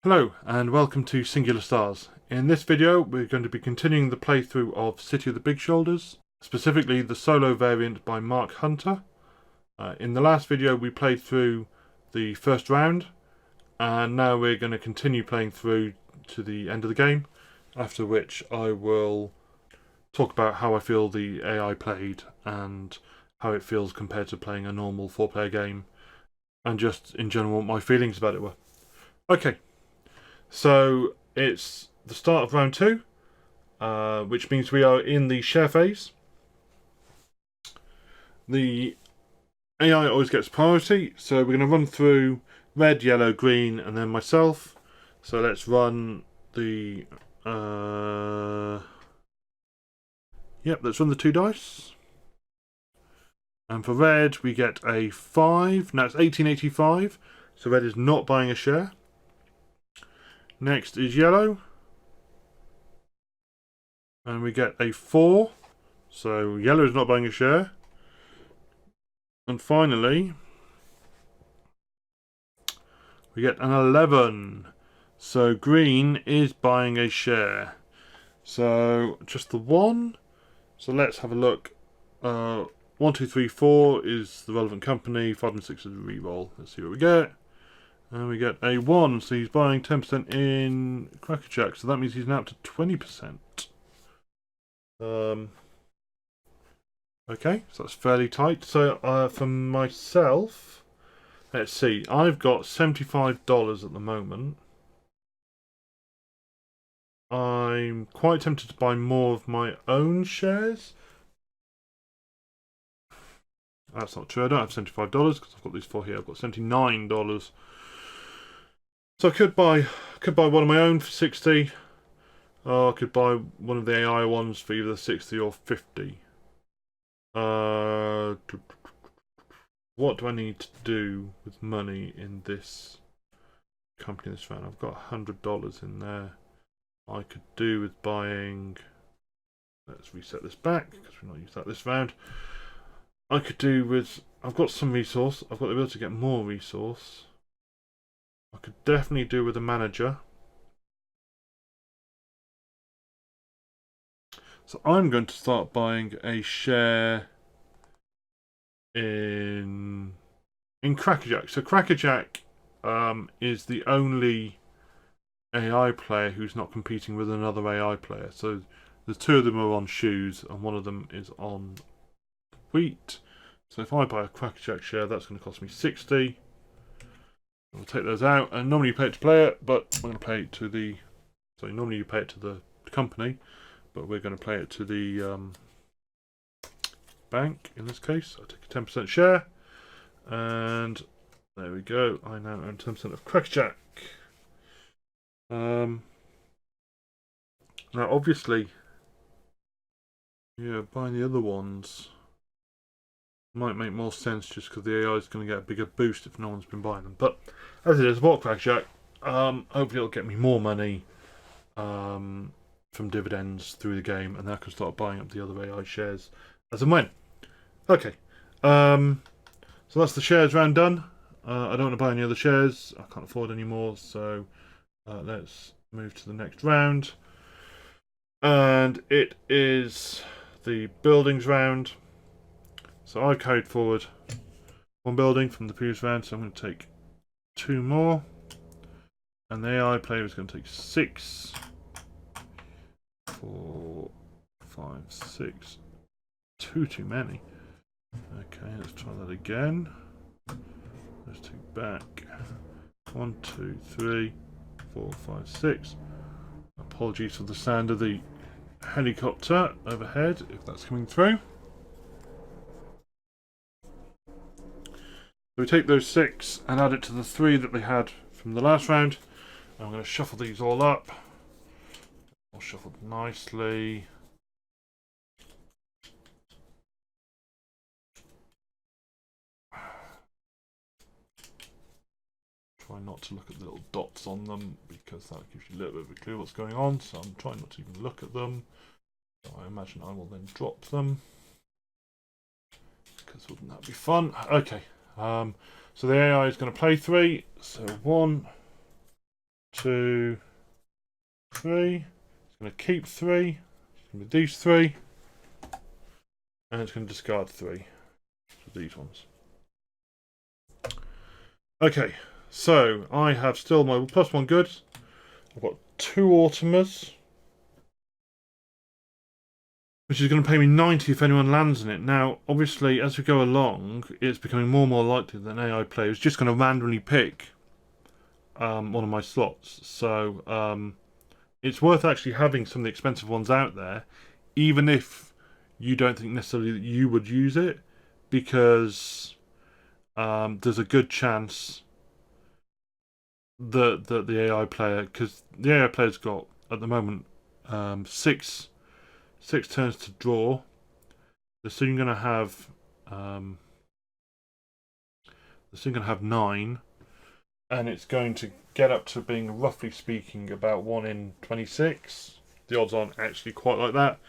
Hello and welcome to Singular Stars. In this video we're going to be continuing the playthrough of City of the Big Shoulders, specifically the solo variant by Mark Hunter. In the last video we played through the first round, and now we're going to continue playing through to the end of the game, after which I will talk about how I feel the AI played and how it feels compared to playing a normal 4-player game, and just in general what my feelings about it were. Okay. So it's the start of round 2, which means we are in the share phase. The AI always gets priority, so we're going to run through red, yellow, green, and then myself. So let's run the... let's run the 2 dice. And for red, we get a 5. Now it's 1885, so red is not buying a share. Next is yellow, and we get a 4, so yellow is not buying a share. And finally, we get an 11, so green is buying a share. So just the 1. So let's have a look. 1, 2, 3, 4 is the relevant company. 5 and 6 is a re-roll. Let's see what we get. And we get a 1, so he's buying 10% in Crackerjack, so that means he's now up to 20%. Okay, so that's fairly tight. So for myself, let's see, I've got $75 at the moment. I'm quite tempted to buy more of my own shares. That's not true, I don't have $75 because I've got these 4 here. I've got $79. So I could buy one of my own for 60, or I could buy one of the AI ones for either 60 or 50. What do I need to do with money in this company this round? I've got $100 in there. I could do with buying... Let's reset this back because we're not using that this round. I could do with... I've got some resource. I've got the ability to get more resource. I could definitely do with a manager. So I'm going to start buying a share in Crackerjack. So Crackerjack is the only AI player who's not competing with another AI player. So the 2 of them are on shoes and one of them is on wheat. So if I buy a Crackerjack share, that's going to cost me 60. We'll take those out, and normally you pay it to player, but we're going to pay it to the... So normally you pay it to the company, but we're going to pay it to the bank in this case. I take a 10% share, and there we go. I now own 10% of Crackerjack. Now obviously, yeah, buying the other ones might make more sense just because the AI is going to get a bigger boost if no one's been buying them. But as it is, I bought Crackerjack. Hopefully it'll get me more money from dividends through the game, and then I can start buying up the other AI shares as and when. Okay, so that's the shares round done. I don't want to buy any other shares. I can't afford any more, so let's move to the next round. And it is the buildings round. So I carried forward 1 building from the previous round, so I'm going to take 2 more. And the AI player is going to take 6, 4, 5, 6. Too many. Okay, let's try that again. Let's take back 1, 2, 3, 4, 5, 6. Apologies for the sound of the helicopter overhead, if that's coming through. So we take those 6 and add it to the 3 that they had from the last round. I'm going to shuffle these all up. All shuffled nicely. Try not to look at the little dots on them because that gives you a little bit of a clue what's going on. So I'm trying not to even look at them. So I imagine I will then drop them, because wouldn't that be fun? Okay. So the AI is going to play 3. So 1, 2, 3. It's going to keep 3. It's going to reduce 3. And it's going to discard 3. So these ones. Okay, so I have still my +1 goods. I've got 2 Automas, which is going to pay me 90 if anyone lands in it. Now, obviously, as we go along, it's becoming more and more likely that an AI player is just going to randomly pick one of my slots. So it's worth actually having some of the expensive ones out there, even if you don't think necessarily that you would use it, because there's a good chance that the AI player, because the AI player's got at the moment 6 turns to draw. They're soon going to have 9, and it's going to get up to being, roughly speaking, about 1 in 26. The odds aren't actually quite like that,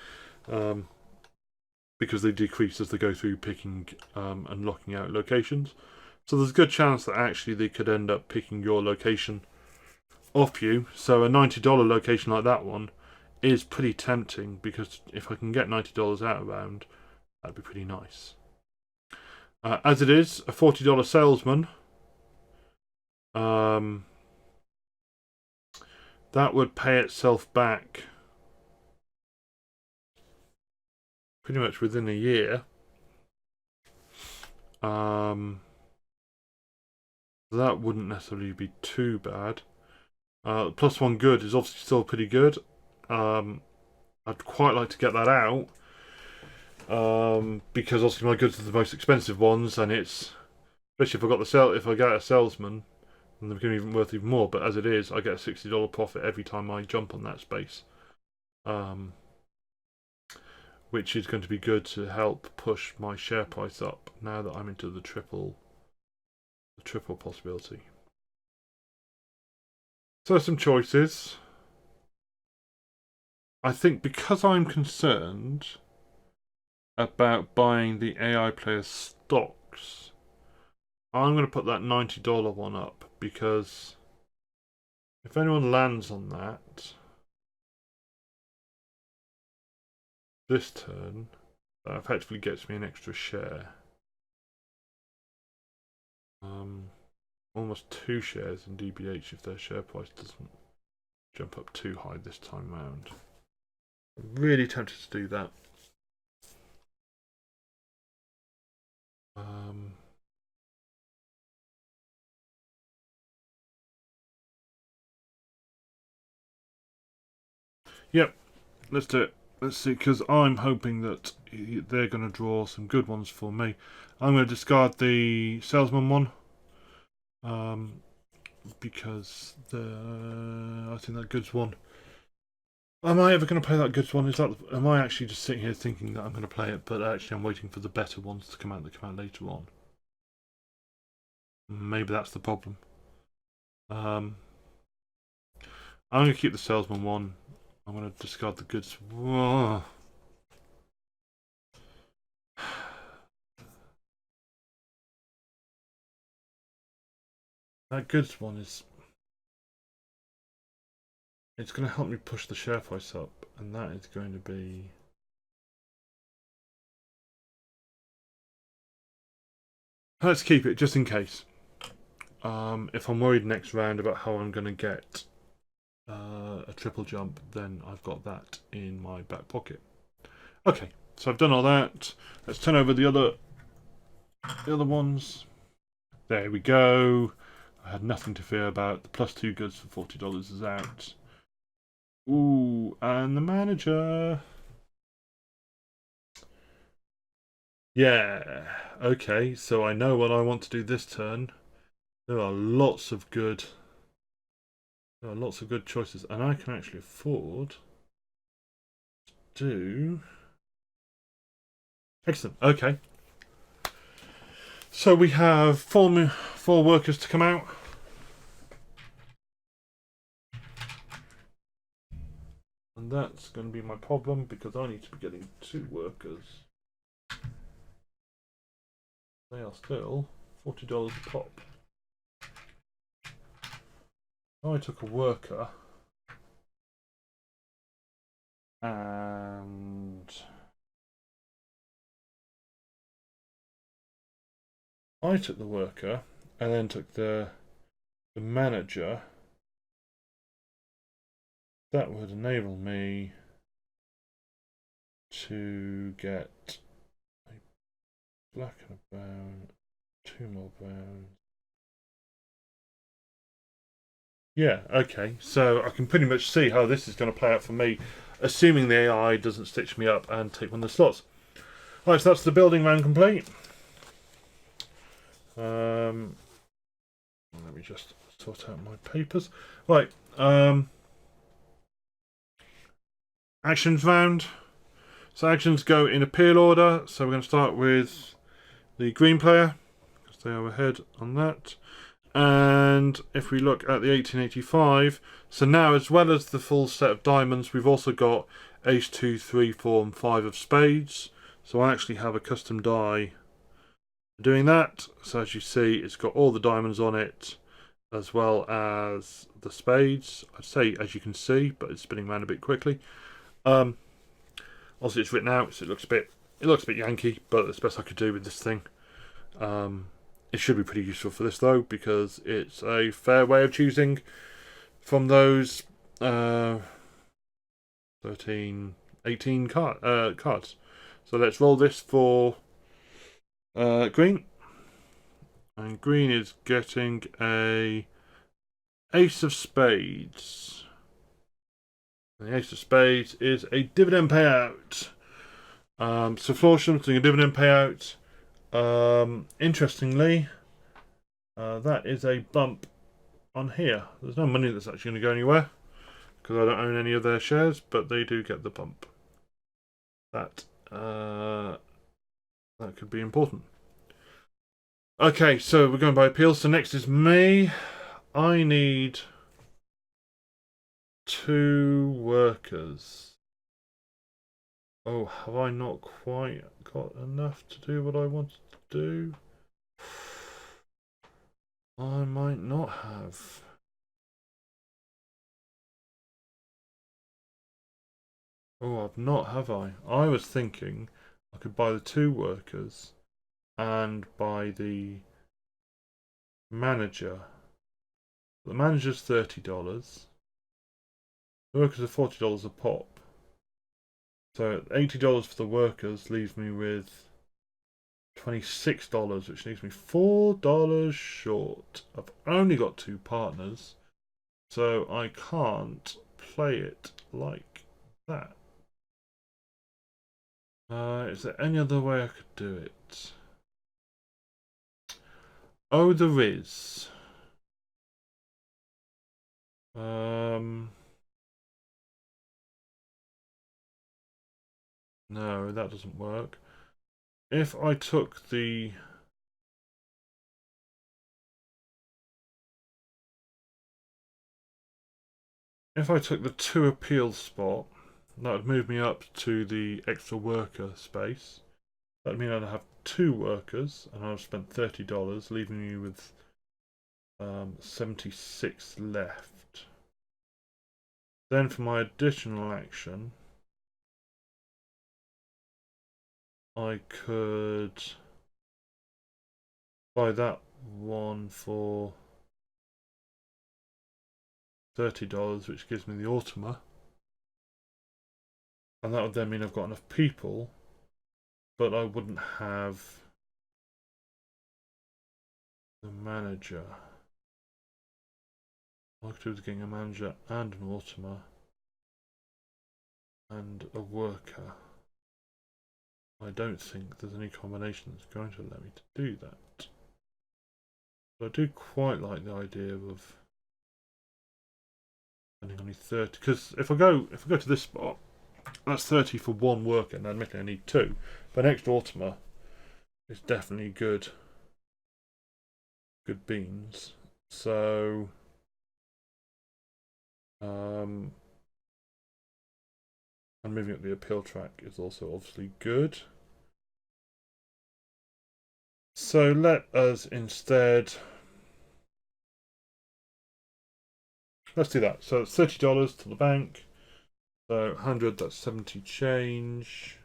because they decrease as they go through picking and locking out locations. So there's a good chance that actually they could end up picking your location off you. So a $90 location like that one is pretty tempting, because if I can get $90 out of round, that'd be pretty nice. As it is, a $40 salesman, that would pay itself back pretty much within a year. That wouldn't necessarily be too bad. +1 good is obviously still pretty good. I'd quite like to get that out, because obviously my goods are the most expensive ones, and it's, especially if I get a salesman, then they're going to be worth even more. But as it is, I get a $60 profit every time I jump on that space, which is going to be good to help push my share price up now that I'm into the triple possibility. So some choices. I think because I'm concerned about buying the AI player stocks, I'm going to put that $90 one up, because if anyone lands on that this turn, that effectively gets me an extra share. Almost 2 shares in DBH if their share price doesn't jump up too high this time round. I'm really tempted to do that. Yep, let's do it. Let's see, because I'm hoping that they're going to draw some good ones for me. I'm going to discard the salesman one, because I think that goods one. Am I ever going to play that goods one? Am I actually just sitting here thinking that I'm going to play it, but actually I'm waiting for the better ones to come out that come out later on? Maybe that's the problem. I'm going to keep the salesman one. I'm going to discard the goods. Whoa. That goods one is... it's going to help me push the share price up, and that is going to be... let's keep it, just in case. If I'm worried next round about how I'm going to get a triple jump, then I've got that in my back pocket. Okay, so I've done all that. Let's turn over the other ones. There we go. I had nothing to fear about. The +2 goods for $40 is out. Ooh, and the manager. Yeah, okay, so I know what I want to do this turn. There are lots of good choices, and I can actually afford to do... excellent, okay. So we have 4 workers to come out. And that's going to be my problem, because I need to be getting 2 workers. They are still $40 a pop. I took a worker and I took the worker and then took the manager, that would enable me to get a black and a brown, 2 more browns. Yeah, okay, so I can pretty much see how this is going to play out for me, assuming the AI doesn't stitch me up and take one of the slots. Right, so that's the building round complete. Let me just sort out my papers. Right, actions round. So actions go in appeal order. So we're going to start with the green player, because they are ahead on that. And if we look at the 1885, so now as well as the full set of diamonds, we've also got ace, 2, 3, 4 and 5 of spades. So I actually have a custom die doing that. So as you see, it's got all the diamonds on it, as well as the spades. I'd say as you can see, but it's spinning around a bit quickly. Also, it's written out, so it looks a bit Yankee, but it's the best I could do with this thing. It should be pretty useful for this though, because it's a fair way of choosing from those 13, 18 cards. So let's roll this for green. And green is getting a ace of spades. And the ace of spades is a dividend payout. So Florsham's doing a dividend payout. Interestingly, that is a bump on here. There's no money that's actually going to go anywhere, because I don't own any of their shares, but they do get the bump. That could be important. Okay, so we're going by appeals. So next is me. I need 2 workers. Oh, have I not quite got enough to do what I wanted to do? I might not have. Oh, I've not, have I? I was thinking I could buy the 2 workers and buy the manager. The manager's $30. The workers are $40 a pop. So $80 for the workers leaves me with $26, which leaves me $4 short. I've only got 2 partners, so I can't play it like that. Is there any other way I could do it? Oh, there is. No, that doesn't work. If I took the... If I took the 2 appeal spot, that would move me up to the extra worker space. That would mean I'd have 2 workers, and I've spent $30, leaving me with 76 left. Then for my additional action, I could buy that one for $30, which gives me the Ultima. And that would then mean I've got enough people, but I wouldn't have the manager. All I could do is getting a manager and an Ultima and a worker. I don't think there's any combination that's going to allow me to do that. But I do quite like the idea of spending only 30, because if I go to this spot, that's 30 for 1 worker, and admittedly I need 2. But next Ultima is definitely good beans. So and moving up the appeal track is also obviously good. So let us instead let's do that. So it's $30 to the bank. So 100, that's 70 change.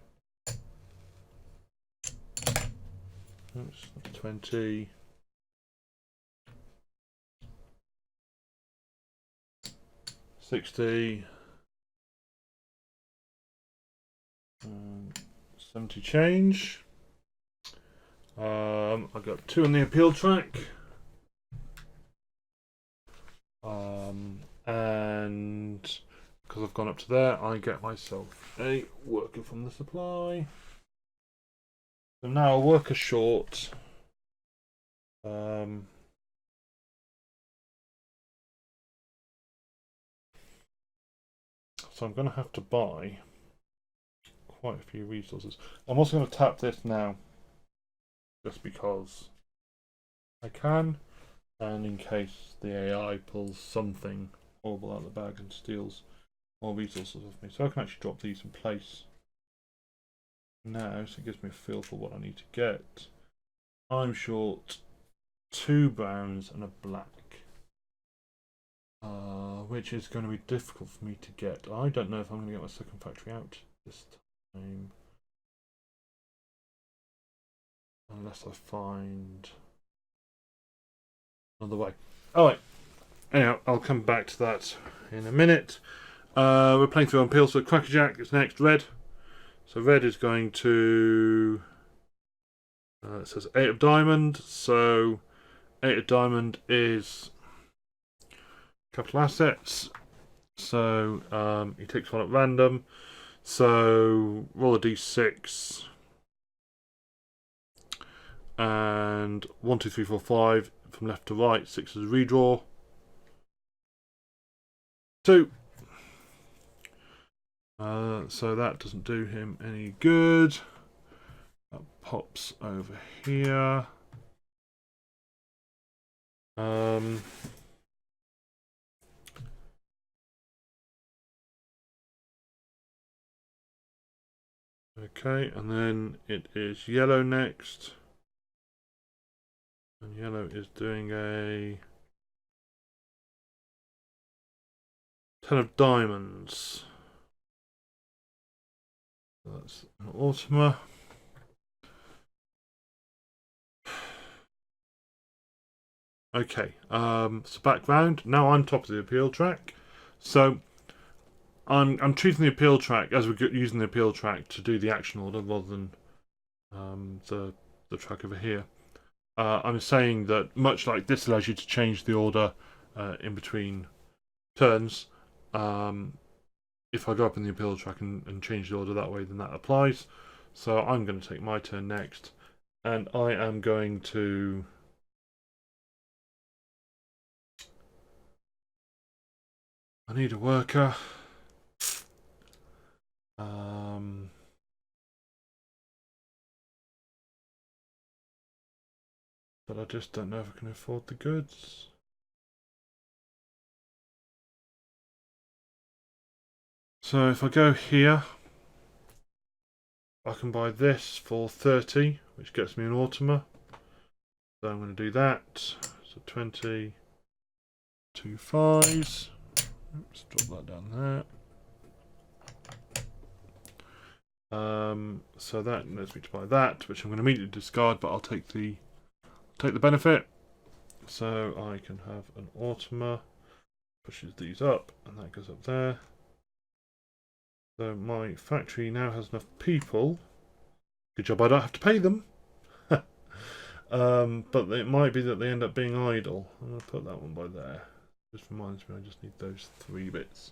Oops, 20. 60. 70 change. I got 2 on the appeal track. And because I've gone up to there, I get myself a worker from the supply. So now a worker short. So I'm going to have to buy quite a few resources. I'm also going to tap this now, just because I can, and in case the AI pulls something horrible out of the bag and steals more resources off me. So I can actually drop these in place now, so it gives me a feel for what I need to get. I'm short 2 browns and a black, which is going to be difficult for me to get. I don't know if I'm going to get my second factory out this time, unless I find another way. Alright, anyhow, I'll come back to that in a minute. We're playing through on Peel, so Crackerjack is next, red. So red is going to... it says 8 of diamond, so 8 of diamond is capital assets. So he takes one at random. So roll a d6. And 1, 2, 3, 4, 5 from left to right. 6 is a redraw. 2. So that doesn't do him any good. That pops over here. Okay, and then it is yellow next. And yellow is doing a 10 of diamonds. That's an Ultima. Okay, so background. Now I'm top of the appeal track. So I'm treating the appeal track as we're using the appeal track to do the action order rather than the track over here. I'm saying that much like this allows you to change the order in between turns. If I go up in the appeal track and change the order that way, then that applies. So I'm going to take my turn next, and I am going to I need a worker. But I just don't know if I can afford the goods. So if I go here, I can buy this for 30, which gets me an Ultima. So I'm going to do that. So 20, 2 5s. Oops, drop that down there. So that lets me to buy that, which I'm going to immediately discard, but I'll take the benefit. So I can have an Ultima, pushes these up, and that goes up there. So my factory now has enough people. Good job I don't have to pay them. But it might be that they end up being idle. I'm going to put that one by there. Just reminds me I just need those 3 bits.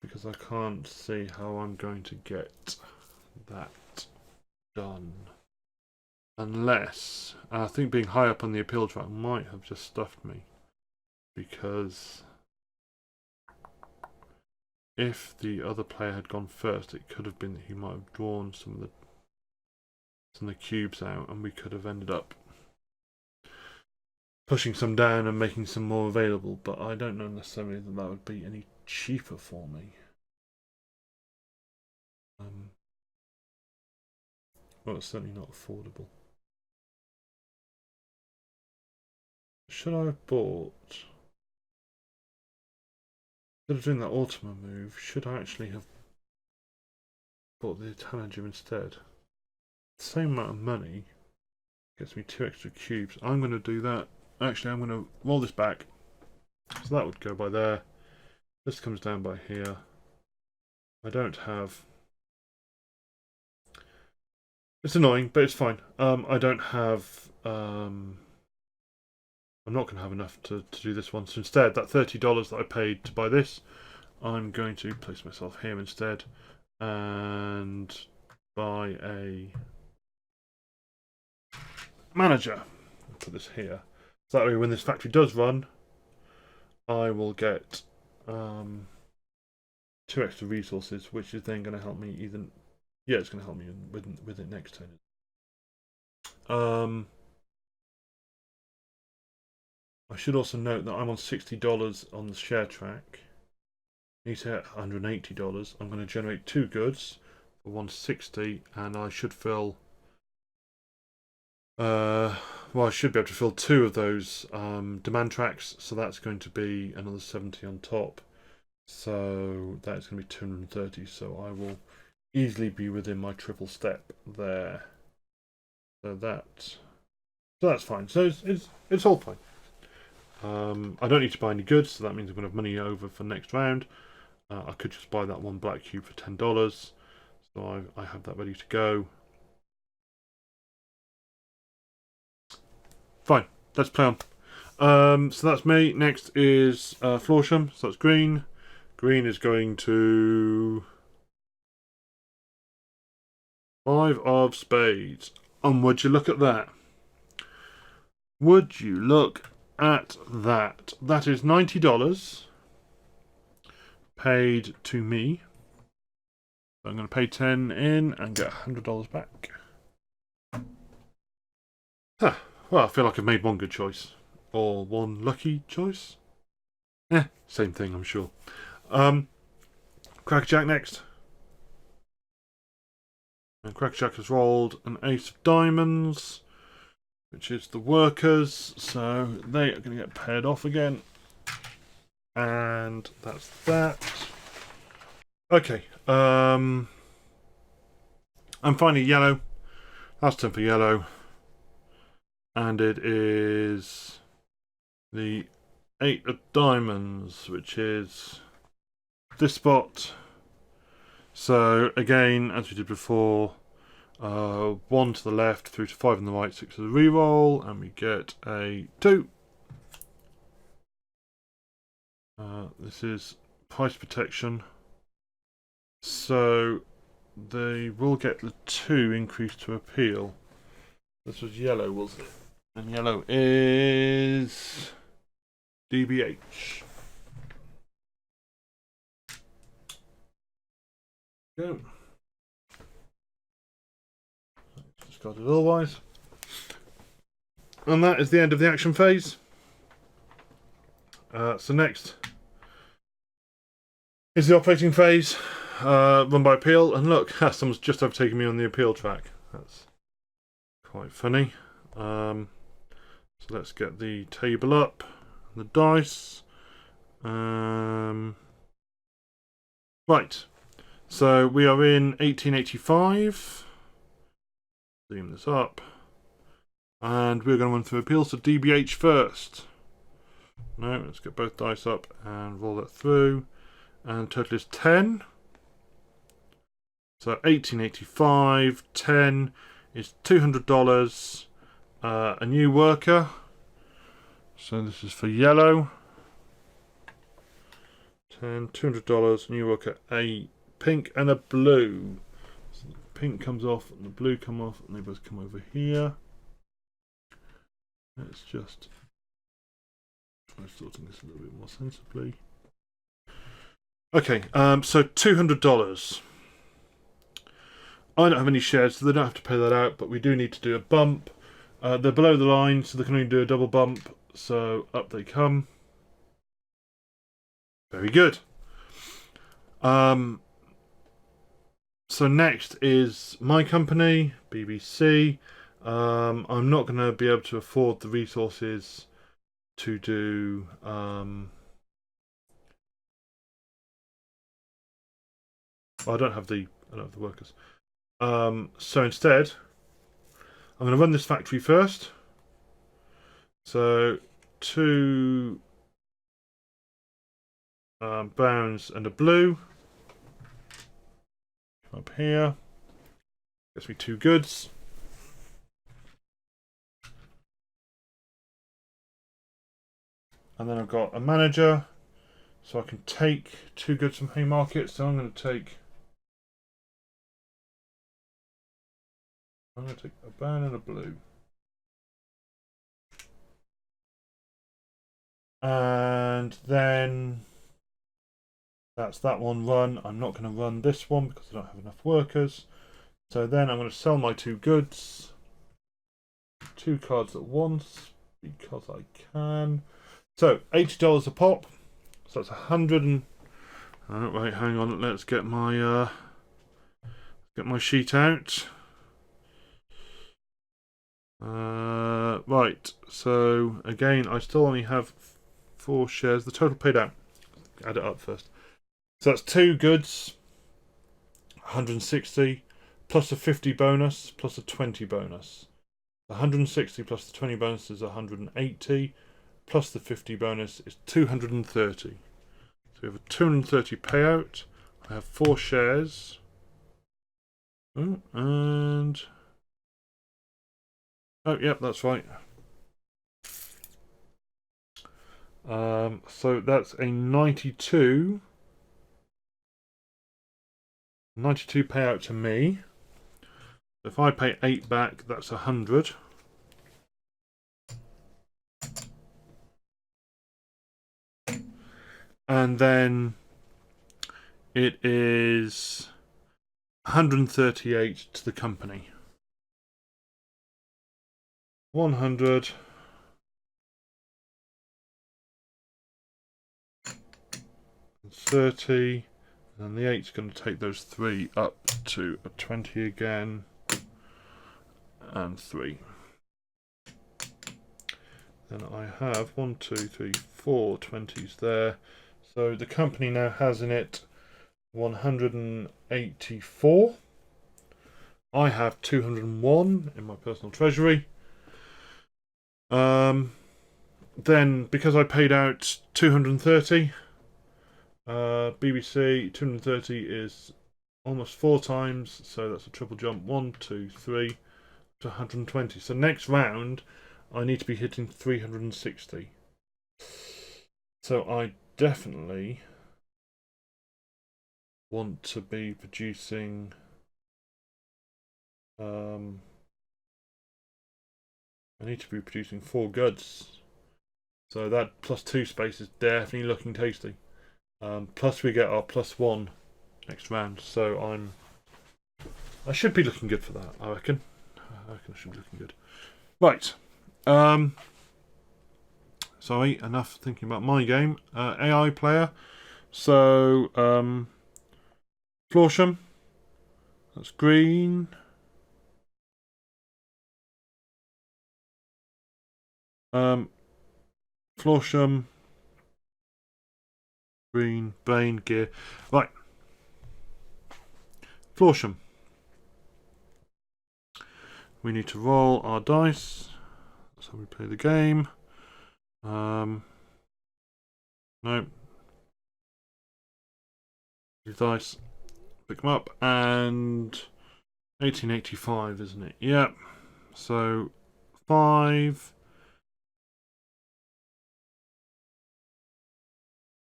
Because I can't see how I'm going to get that done. Unless, I think being high up on the appeal track might have just stuffed me. Because if the other player had gone first, it could have been that he might have drawn some of the cubes out, and we could have ended up pushing some down and making some more available. But I don't know necessarily that that would be any cheaper for me. Well, it's certainly not affordable. should I have bought... Instead of doing that Ultima move, should I actually have bought the Italian gym instead? Same amount of money gets me 2 extra cubes. I'm going to do that. Actually, I'm going to roll this back. So that would go by there. This comes down by here. I don't have... It's annoying, but it's fine. I don't have... I'm not going to have enough to do this one. So instead, that $30 that I paid to buy this, I'm going to place myself here instead and buy a manager. I'll put this here. So that way when this factory does run, I will get 2 extra resources, which is then going to help me either... Yeah, it's going to help me with it next turn. I should also note that I'm on $60 on the share track. I need to hit $180. I'm going to generate 2 goods for 160, and I should fill... well, I should be able to fill 2 of those demand tracks, so that's going to be another 70 on top. So that's going to be 230, so I will easily be within my triple step there. So that's fine. So it's all fine. I don't need to buy any goods, so that means I'm going to have money over for next round. I could just buy that 1 black cube for $10, so I have that ready to go. Fine, let's play on. So that's me. Next is Florsham, so that's green. Green is going to 5 of spades. And would you look at that? Would you look at that? That is $90 paid to me. I'm going to pay 10 in and get $100 back. Huh. Well, I feel like I've made one good choice. Or one lucky choice. Same thing, I'm sure. Crackerjack next. And Crackerjack has rolled an ace of diamonds, which is the workers, so they are going to get paired off again. And that's that. Okay, I'm finding yellow. Last turn for yellow. And it is the 8 of diamonds, which is this spot. So again, as we did before, 1 to the left, through to 5 on the right, 6 of the reroll, and we get a 2. This is price protection. So they will get the 2 increased to appeal. This was yellow, wasn't it? And yellow is DBH. Go. Just got it otherwise. And that is the end of the action phase. So next is the operating phase, run by appeal. And look, someone's just overtaken me on the appeal track. That's quite funny. So let's get the table up, the dice. Right. So we are in 1885. Zoom this up. And we're going to run through appeals to DBH first. No, let's get both dice up and roll that through. And total is 10. So 1885, 10 is $200. A new worker. So this is for yellow. 10, $200, new worker, a pink and a blue. So the pink comes off and the blue come off, and they both come over here. Let's just try sorting this a little bit more sensibly. Okay, so $200. I don't have any shares, so they don't have to pay that out, but we do need to do a bump. They're below the line, so they can only do a double bump, so up they come. Very good. So next is my company, BBC. I'm not going to be able to afford the resources to do I don't have the workers. So instead, I'm going to run this factory first. So 2 browns and a blue. Come up here. Gets me 2 goods. And then I've got a manager, so I can take 2 goods from Haymarket. So I'm going to take a brown and a blue. And then that's that one run. I'm not going to run this one because I don't have enough workers. So then I'm going to sell my 2 goods. 2 cards at once because I can. So $80 a pop. So that's 100 and right, hang on, let's get my sheet out. Right, so again I still only have 4 shares. The total paid out. Add it up first. So that's 2 goods, 160 plus a 50 bonus plus a 20 bonus. 160 plus the 20 bonus is 180 plus the 50 bonus is 230. So we have a 230 payout. I have 4 shares. Oh, and oh, yep, that's right. So that's a 92 payout to me. If I pay 8 back, that's 100. And then it is 138 to the company. 100. And 30. And the 8's going to take those 3 up to a 20 again. And 3. Then I have 1, 2, 3, 4 20s there. So the company now has in it 184. I have 201 in my personal treasury. Then because I paid out 230, BBC 230 is almost 4 times, so that's a triple jump. 1, 2, 3 to 120. So next round I need to be hitting 360. So I definitely want to be producing I need to be producing 4 goods. So that plus 2 space is definitely looking tasty. Plus we get our +1 next round. So I should be looking good for that, I reckon. I should be looking good. Right. Sorry, enough thinking about my game. AI player. So Florsham. That's green. Florsham. Green, Bane, gear. Right. Florsham. We need to roll our dice. That's how we play the game. No. These dice. Pick them up. And 1885, isn't it? Yep. So 5.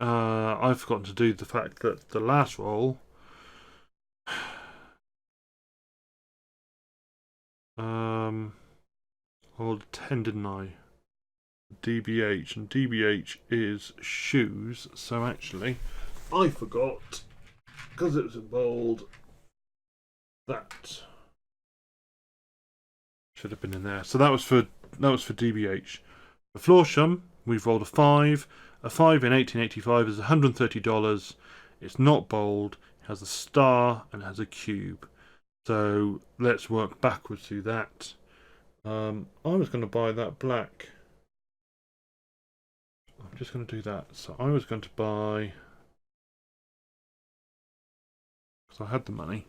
I've forgotten to do the fact that the last roll I rolled a 10, didn't I? DBH, and DBH is shoes, so actually I forgot, because it was in bold, that should have been in there. So that was for DBH. For Florsham, we've rolled a 5. A 5 in 1885 is $130. It's not bold. It has a star and it has a cube. So let's work backwards through that. I was going to buy that black just going to do that. So I was going to buy, because I had the money,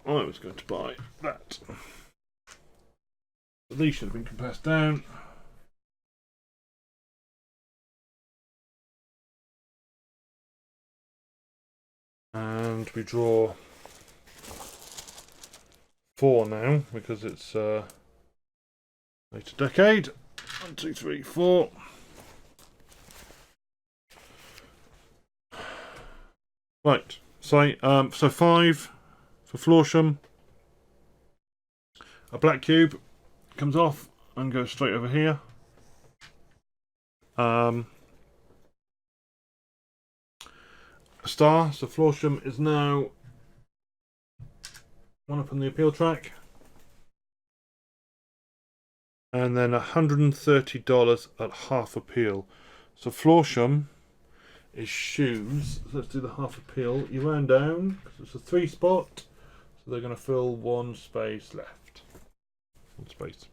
I was going to buy that. These should have been compressed down. And we draw 4 now, because it's later decade. 1, 2, 3, 4. Right, so 5 for Florsham. A black cube comes off and goes straight over here. A star, so Florsham is now 1 up on the appeal track. And then $130 at half appeal. So Florsham is shoes. So let's do the half appeal. You round down, because it's a 3 spot. So they're going to fill 1 space left. 1 space.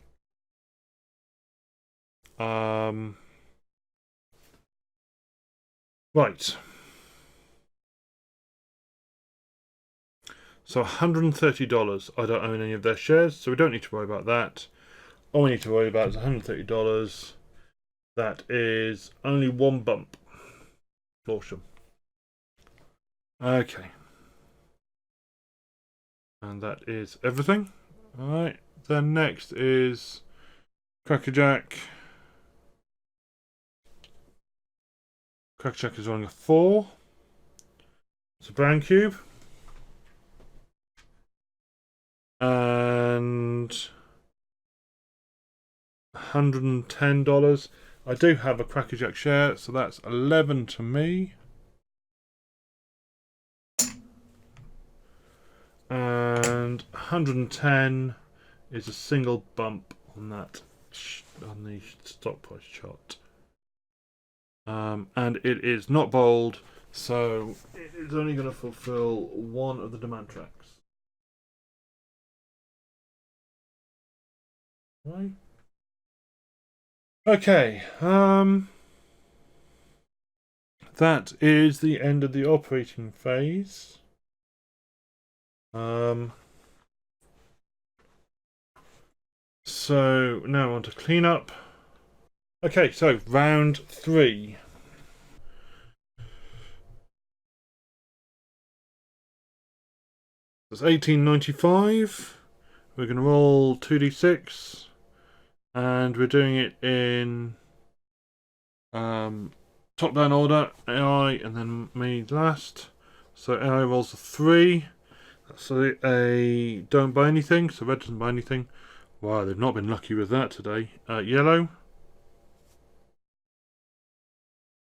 Right. So $130. I don't own any of their shares, so we don't need to worry about that. All we need to worry about is $130. That is only 1 bump. Florsham. Okay. And that is everything. Alright. Then next is Crackerjack. Crackerjack is running a 4. It's a brown cube. And $110. I do have a Crackerjack share, so that's 11 to me. And 110 is a single bump on that on the stock price chart. And it is not bold, so it is only going to fulfill 1 of the demand tracks. Right. Okay. That is the end of the operating phase. So now on to clean up. Okay, so round 3. That's 1895. We're going to roll 2d6. And we're doing it in top down order, AI and then me last. So AI rolls a 3. So a don't buy anything, so red doesn't buy anything. Wow, they've not been lucky with that today. Yellow.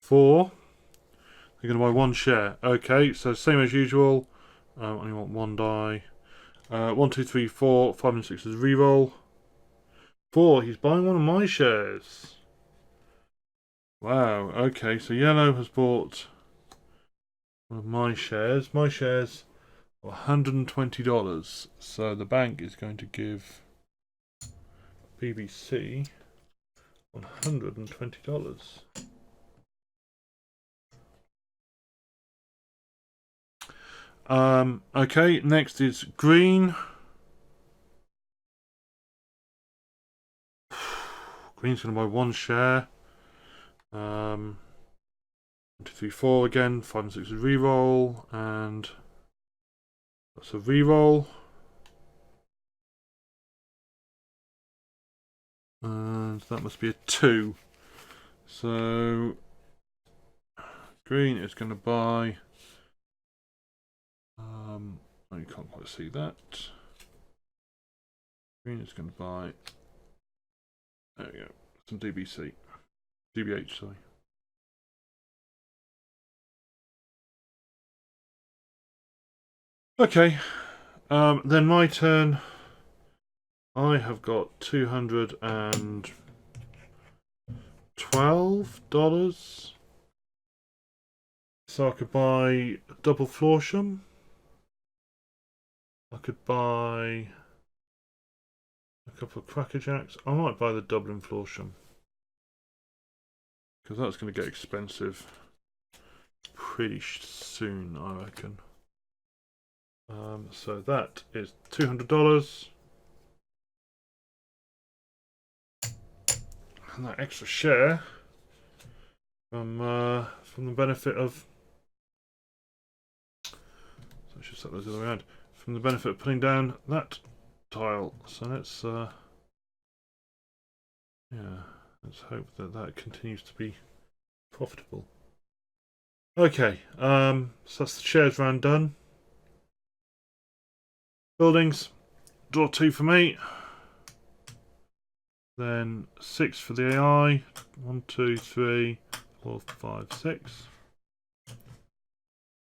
4. They're going to buy 1 share. Okay, so same as usual. Only want 1 die. 1, 2, 3, 4, 5 and 6 is a reroll. 4, he's buying 1 of my shares. Wow, okay, so yellow has bought 1 of my shares. My shares are $120. So the bank is going to give BBC $120. Okay, next is green. Green's going to buy 1 share. 1, 2, 3, 4 again. 5 and 6 is reroll, and that's a reroll. And that must be a 2. So green is going to buy. Oh, you can't quite see that. Green is going to buy. There we go. Some DBC. DBH, sorry. Okay. Then my turn. I have got $212. So I could buy a double Florsham. I could buy a couple of Crackerjacks. I might buy the Dublin Florsham. because that's going to get expensive pretty soon, I reckon. So that is $200. And that extra share from the benefit of, so I should set those the other way around, from the benefit of putting down that tile. So let's let's hope that that continues to be profitable. Okay, so that's the shares round done. Buildings, draw 2 for me. Then 6 for the AI. 1, 2, 3, 4, 5, 6.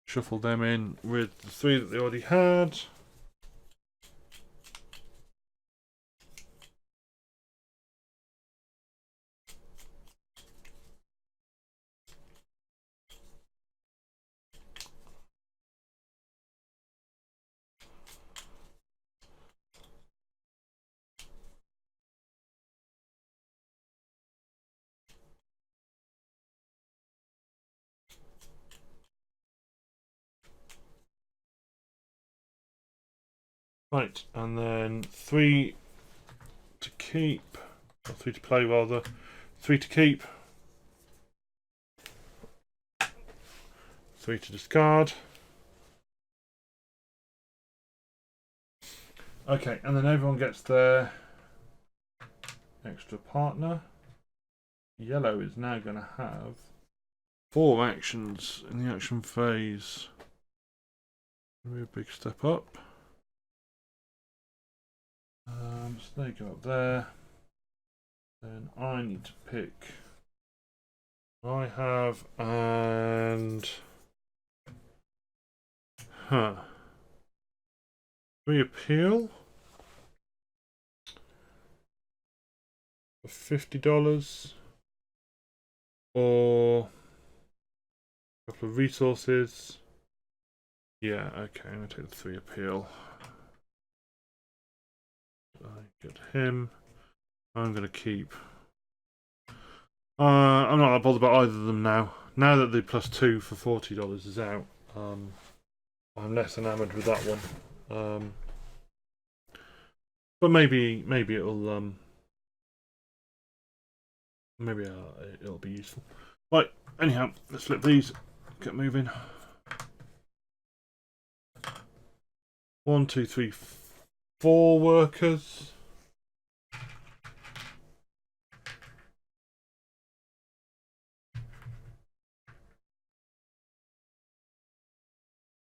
Shuffle them in with the 3 that they already had. Right, and then 3 to keep, or 3 to play rather, 3 to keep, 3 to discard. Okay, and then everyone gets their extra partner. Yellow is now going to have 4 actions in the action phase. Maybe a big step up. So they go up there. Then I need to pick. I have and 3 appeal for $50, or a couple of resources. Yeah, okay, I'm gonna take the 3 appeal. I get him. I'm gonna keep. I'm not that bothered about either of them now. Now that the +2 for $40 is out, I'm less enamoured with that one. But maybe it'll it'll be useful. Right. Anyhow, let's flip these. Get moving. 1, 2, 3, 4 workers.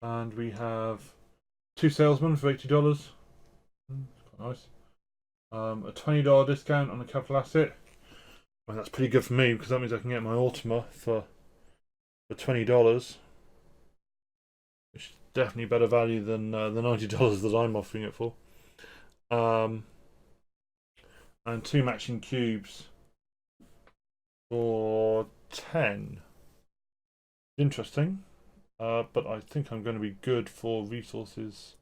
And we have 2 salesmen for $80. Quite nice. A $20 discount on a capital asset. Well, that's pretty good for me because that means I can get my Ultima for $20, which is definitely better value than the $90 that I'm offering it for. And 2 matching cubes for 10. Interesting. But I think I'm going to be good for resources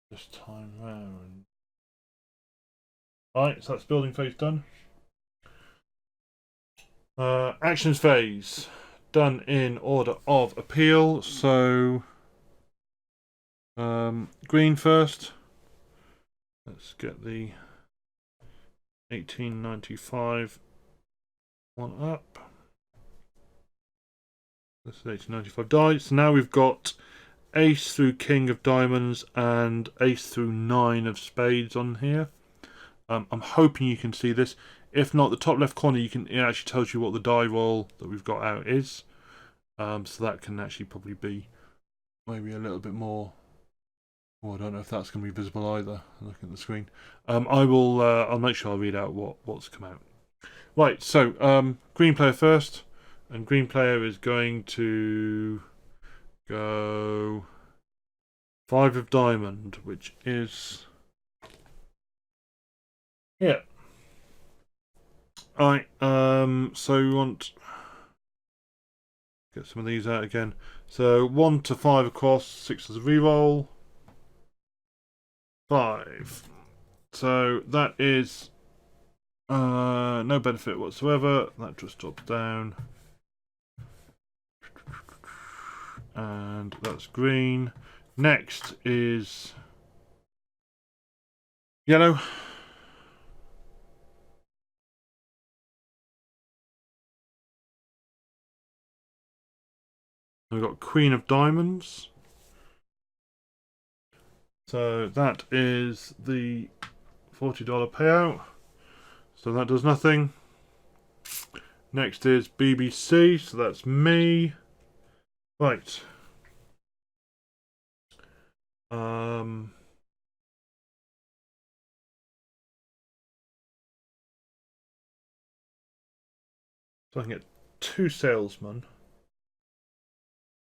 this time round. Alright, so that's building phase done. Actions phase done in order of appeal. So green first. Let's get the 1895 one up. This is 1895 dice. So now we've got ace through king of diamonds and ace through 9 of spades on here. I'm hoping you can see this. If not, the top left corner, it actually tells you what the die roll that we've got out is. So that can actually probably be maybe a little bit more. Oh, I don't know if that's going to be visible either. Looking at the screen, I'll make sure I read out what's come out. Right. So green player first, and green player is going to go 5 of diamond, which is here. Alright, so we want get some of these out again. So 1 to 5 across, 6 as a reroll. 5. So that is No benefit whatsoever. That just drops down. And that's green. Next is yellow. We've got Queen of Diamonds. So that is the $40 payout. So that does nothing. Next is BBC. So that's me. Right. So I can get 2 salesmen.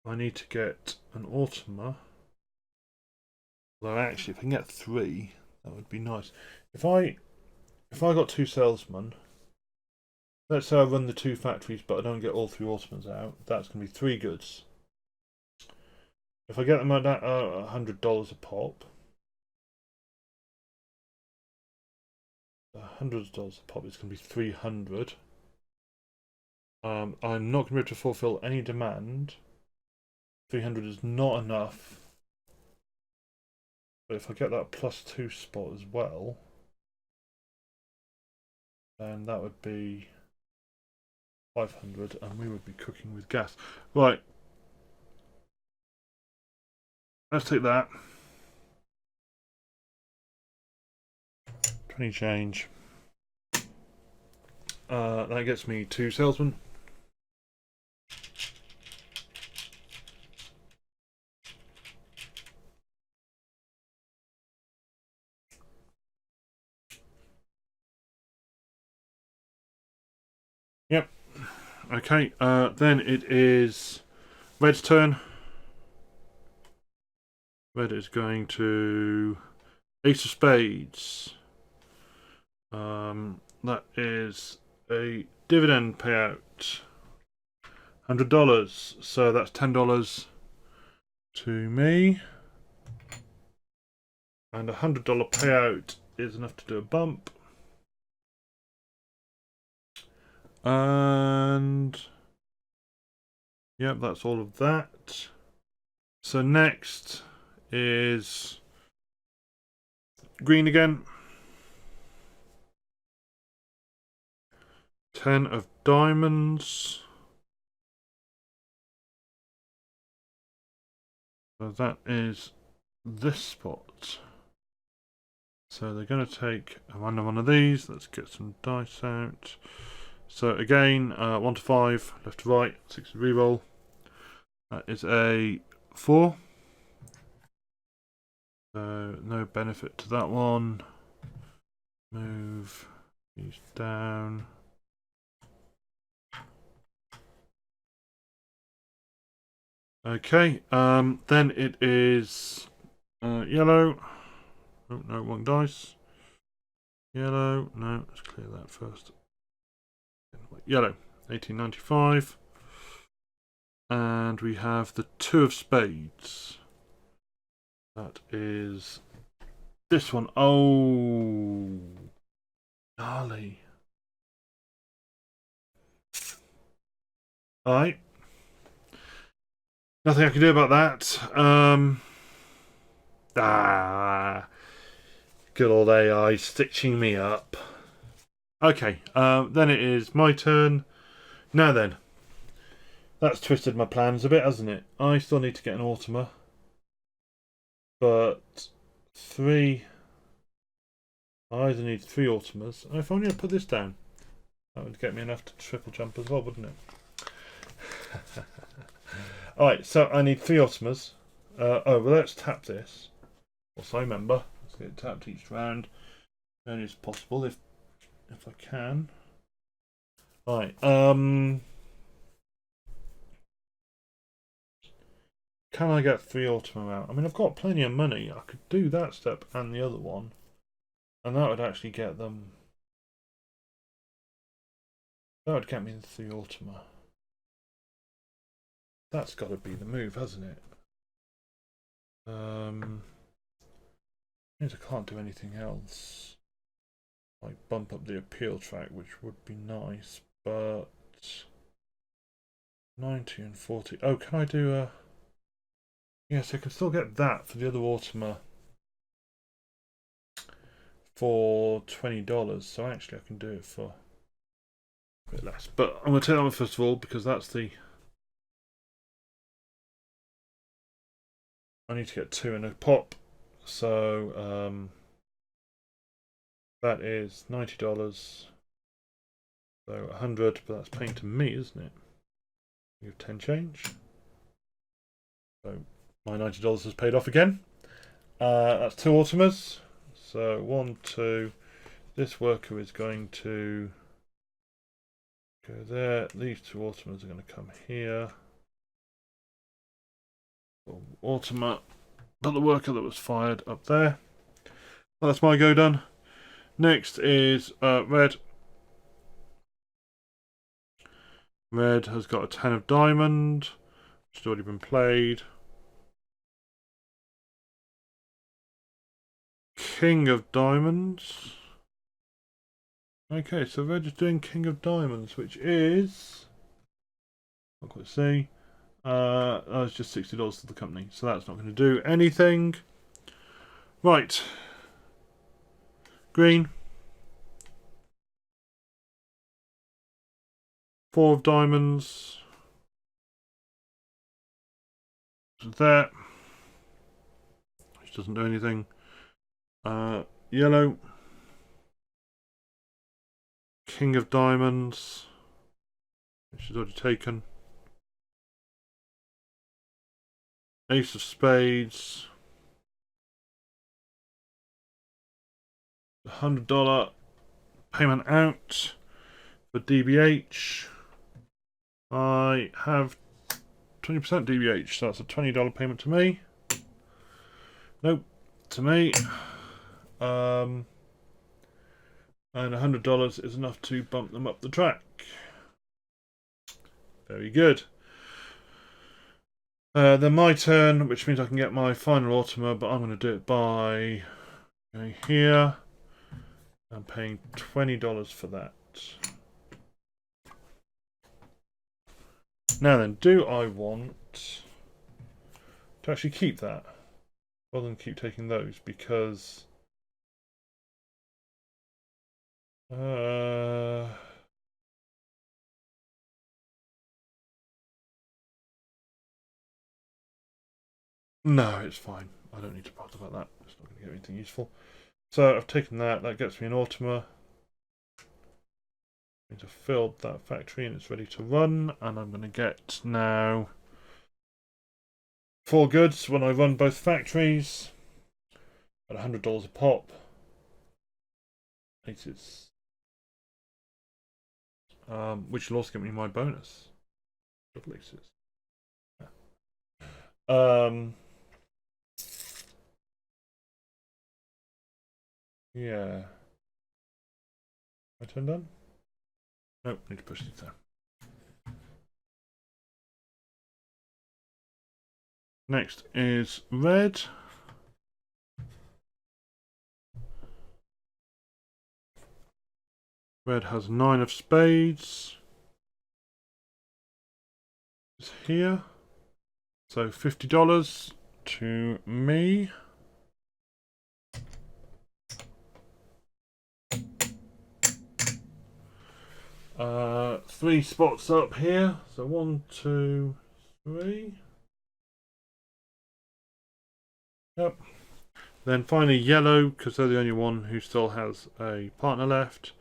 I need to get an automa. Well, actually, if I can get 3, that would be nice. If I got 2 salesmen, let's say I run the 2 factories, but I don't get all 3 automans out. That's going to be 3 goods. If I get them at $100 a pop, $100 a pop is going to be 300. I'm not going to be able to fulfill any demand. 300 is not enough. But if I get that +2 spot as well, then that would be 500, and we would be cooking with gas. Right. Let's take that. 20 change. That gets me 2 salesmen. Yep. Okay, then it is Red's turn. Red is going to Ace of Spades. That is a dividend payout. $100. So that's $10 to me. And a $100 payout is enough to do a bump. And yep, that's all of that. So next is green again. 10 of diamonds. So that is this spot. So they're going to take a random one of these. Let's get some dice out. So again, 1 to 5, left to right, 6 to reroll. That is a 4. So no benefit to that one. Move these down. Okay, then it is yellow. Oh no, wrong dice. Yellow. No, let's clear that first. Yellow, 1895. And we have the 2 of spades. That is this one. Oh, gnarly. Alright. Nothing I can do about that. Good old AI stitching me up. Okay, then it is my turn. Now then. That's twisted my plans a bit, hasn't it? I still need to get an automa. But 3... I either need 3 automas. If only I put this down. That would get me enough to triple jump as well, wouldn't it? Alright, so I need 3 automas. Oh, well, let's tap this. Also, remember, let's get it tapped each round. As early as possible, if I can. Right, can I get 3 automa out? I mean, I've got plenty of money. I could do that step and the other one. And that would actually get them... That would get me the 3 automa. That's got to be the move, hasn't it? Means I can't do anything else. Like bump up the appeal track, which would be nice, but 90 and 40. Oh, can I do a... Yes, I can still get that for the other Ultima for $20. So actually I can do it for a bit less. But I'm going to take that one first of all because that's the... I need to get 2 in a pop. So that is $90. So 100, but that's paying to me, isn't it? You have 10 change. So my $90 has paid off again. That's 2 Ultimas. So 1, 2. This worker is going to go there. These 2 Ultimas are going to come here. Ultima, put the worker that was fired up there. Well, that's my go done. Next is Red. Red has got a 10 of diamond, which has already been played. King of diamonds. Okay, so Red is doing King of diamonds, which is... Not quite see. It's just $60 to the company, so that's not going to do anything. Right. Green. 4 of diamonds. There. Which doesn't do anything. Yellow. King of diamonds. Which is already taken. Ace of spades. $100 payment out for DBH. I have 20% DBH, so that's a $20 payment to me. Nope, to me. And $100 is enough to bump them up the track. Very good. Then my turn, which means I can get my final Ultima, but I'm going to do it by going here. I'm paying $20 for that. Now then, do I want to actually keep that rather than keep taking those? Because no, it's fine. I don't need to bother about that. It's not going to get anything useful. So I've taken that. That gets me an Ultima. I've filled that factory and it's ready to run. And I'm going to get now 4 goods when I run both factories at $100 a pop. Aces. Which will also give me my bonus. Double aces. Yeah. My turn done? Nope, need to push these down. Next is red. Red has 9 of spades. It's here. So $50 to me. Three spots up here. So 1, 2, 3. Yep. Then finally yellow, because they're the only one who still has a partner left.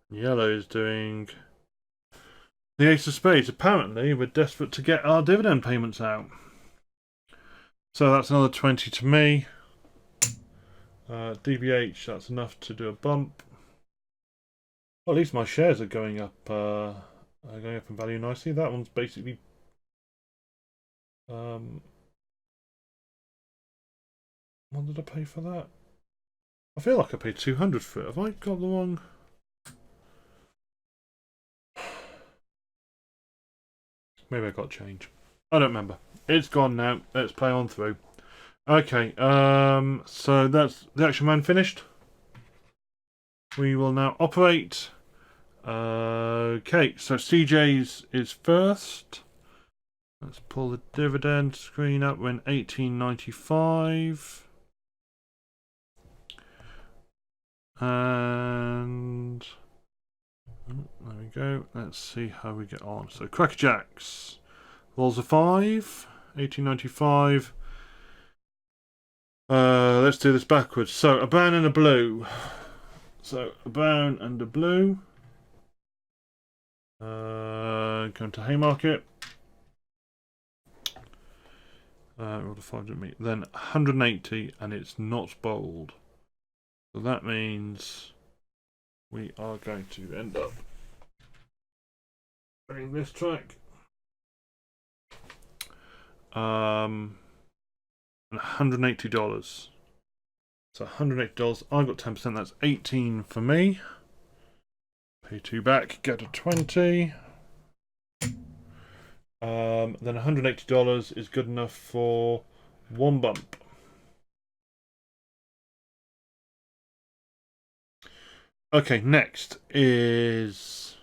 Yellow is doing the ace of spades. Apparently we're desperate to get our dividend payments out. So that's another 20 to me. DBH, that's enough to do a bump. Well, at least my shares are going up in value nicely. That one's basically what did I pay for that? I feel like I paid 200 for it. Have I got the wrong? Maybe I got change. I don't remember. It's gone now. Let's play on through. Okay, so that's the Action Man finished. we will now operate. Okay, so CJ's is first. Let's pull the dividend screen up. We're in 1895. And there we go. Let's see how we get on. So Crackerjacks. Rolls a 5. 1895. Let's do this backwards. So a brown and a blue. So a brown and a blue. Going to Haymarket. Rolled a 5, didn't we? Then 180, and it's not bold. So that means we are going to end up doing this track. $180. So $180. I got 10%. That's 18 for me. Pay 2 back. Get a 20. Then $180 is good enough for 1 bump. Okay, next is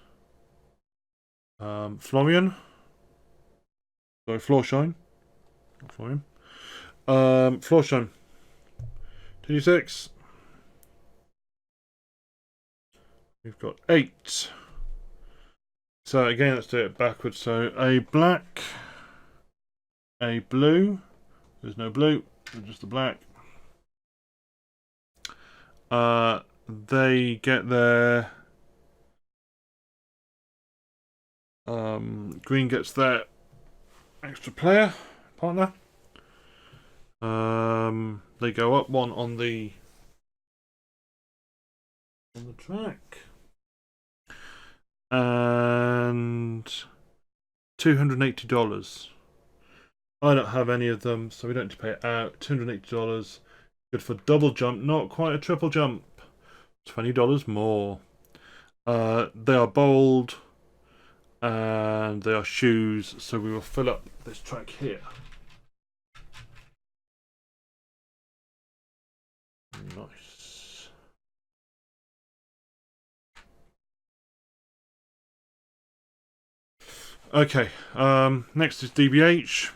Florian. Sorry, Floorshine. Not Florian. Floorshine. 2d6. We've got 8. So again, let's do it backwards. So a black, a blue. There's no blue, there's just the black. They get their green gets their extra player partner. They go up 1 on the track. And $280. I don't have any of them, so we don't need to pay it out. $280. Good for double jump, not quite a triple jump. $20 more. They are bold, and they are shoes, so we will fill up this track here. Nice. Okay, next is DBH.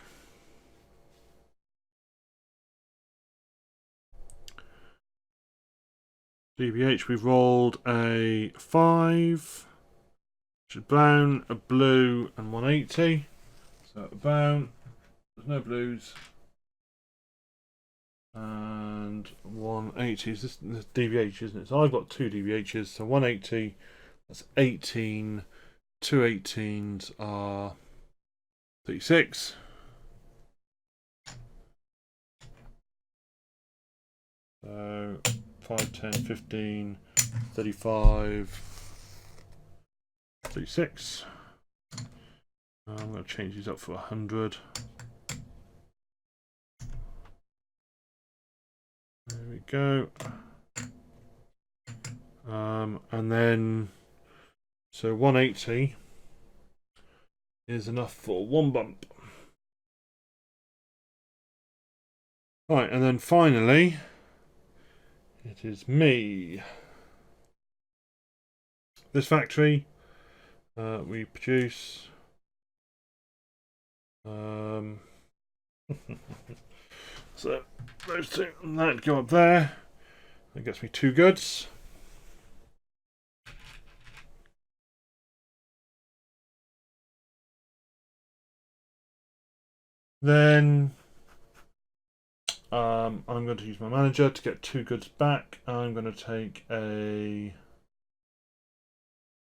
DBH, we've rolled a 5, which is brown, a blue, and 180. So a brown, there's no blues, and 180. Is this DBH, isn't it? So I've got 2 DBHs, so 180, that's 18. 2 18s are 36. So 5, 10, 15, 35, 36. I'm going to change these up for 100. There we go. And then, so 180 is enough for 1 bump. Right, and then finally, it is me. This factory, we produce so those 2 and that go up there. That gets me 2 goods. Then I'm going to use my manager to get 2 goods back. I'm going to take a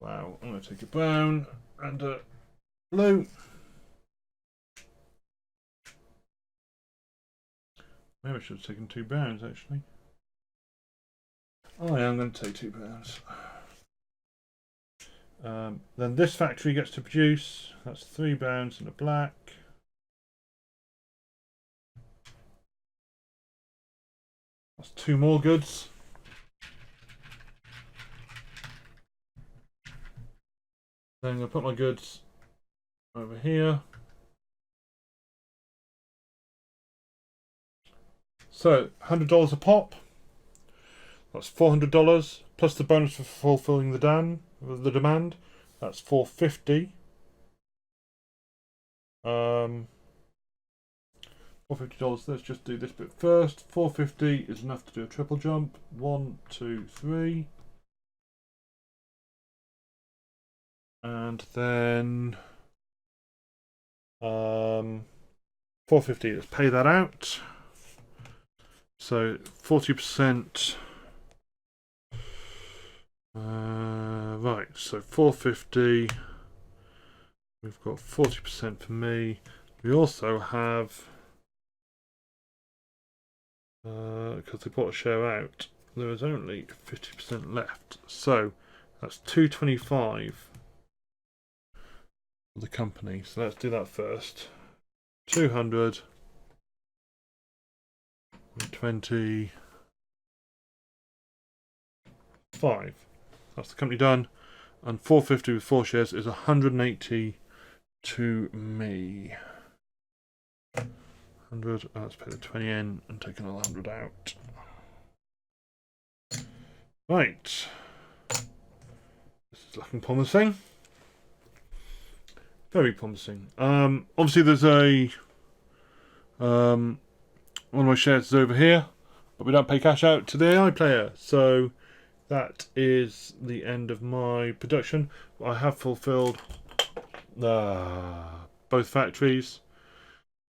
I'm going to take a brown and a blue. Maybe I should have taken 2 browns actually. Oh yeah, I'm going to take 2 browns. Then this factory gets to produce. That's 3 browns and a black. That's 2 more goods. Then I'm going to put my goods over here. So $100 a pop. That's $400 plus the bonus for fulfilling the demand. That's $450. $450. Let's just do this bit first. $450 is enough to do a triple jump. 1, 2, 3. And then $450. Let's pay that out. So 40%. Right. So $450. We've got 40% for me. We also have, because they bought a share out, there is only 50% left. So that's $225 for the company. So let's do that first. 225. That's the company done. And 450 with 4 shares is 180 to me. 100. Let's put the 20 in and take another 100 out. Right. This is looking promising. Very promising. Obviously, there's a one of my shares is over here, but we don't pay cash out to the AI player, so that is the end of my production. I have fulfilled both factories,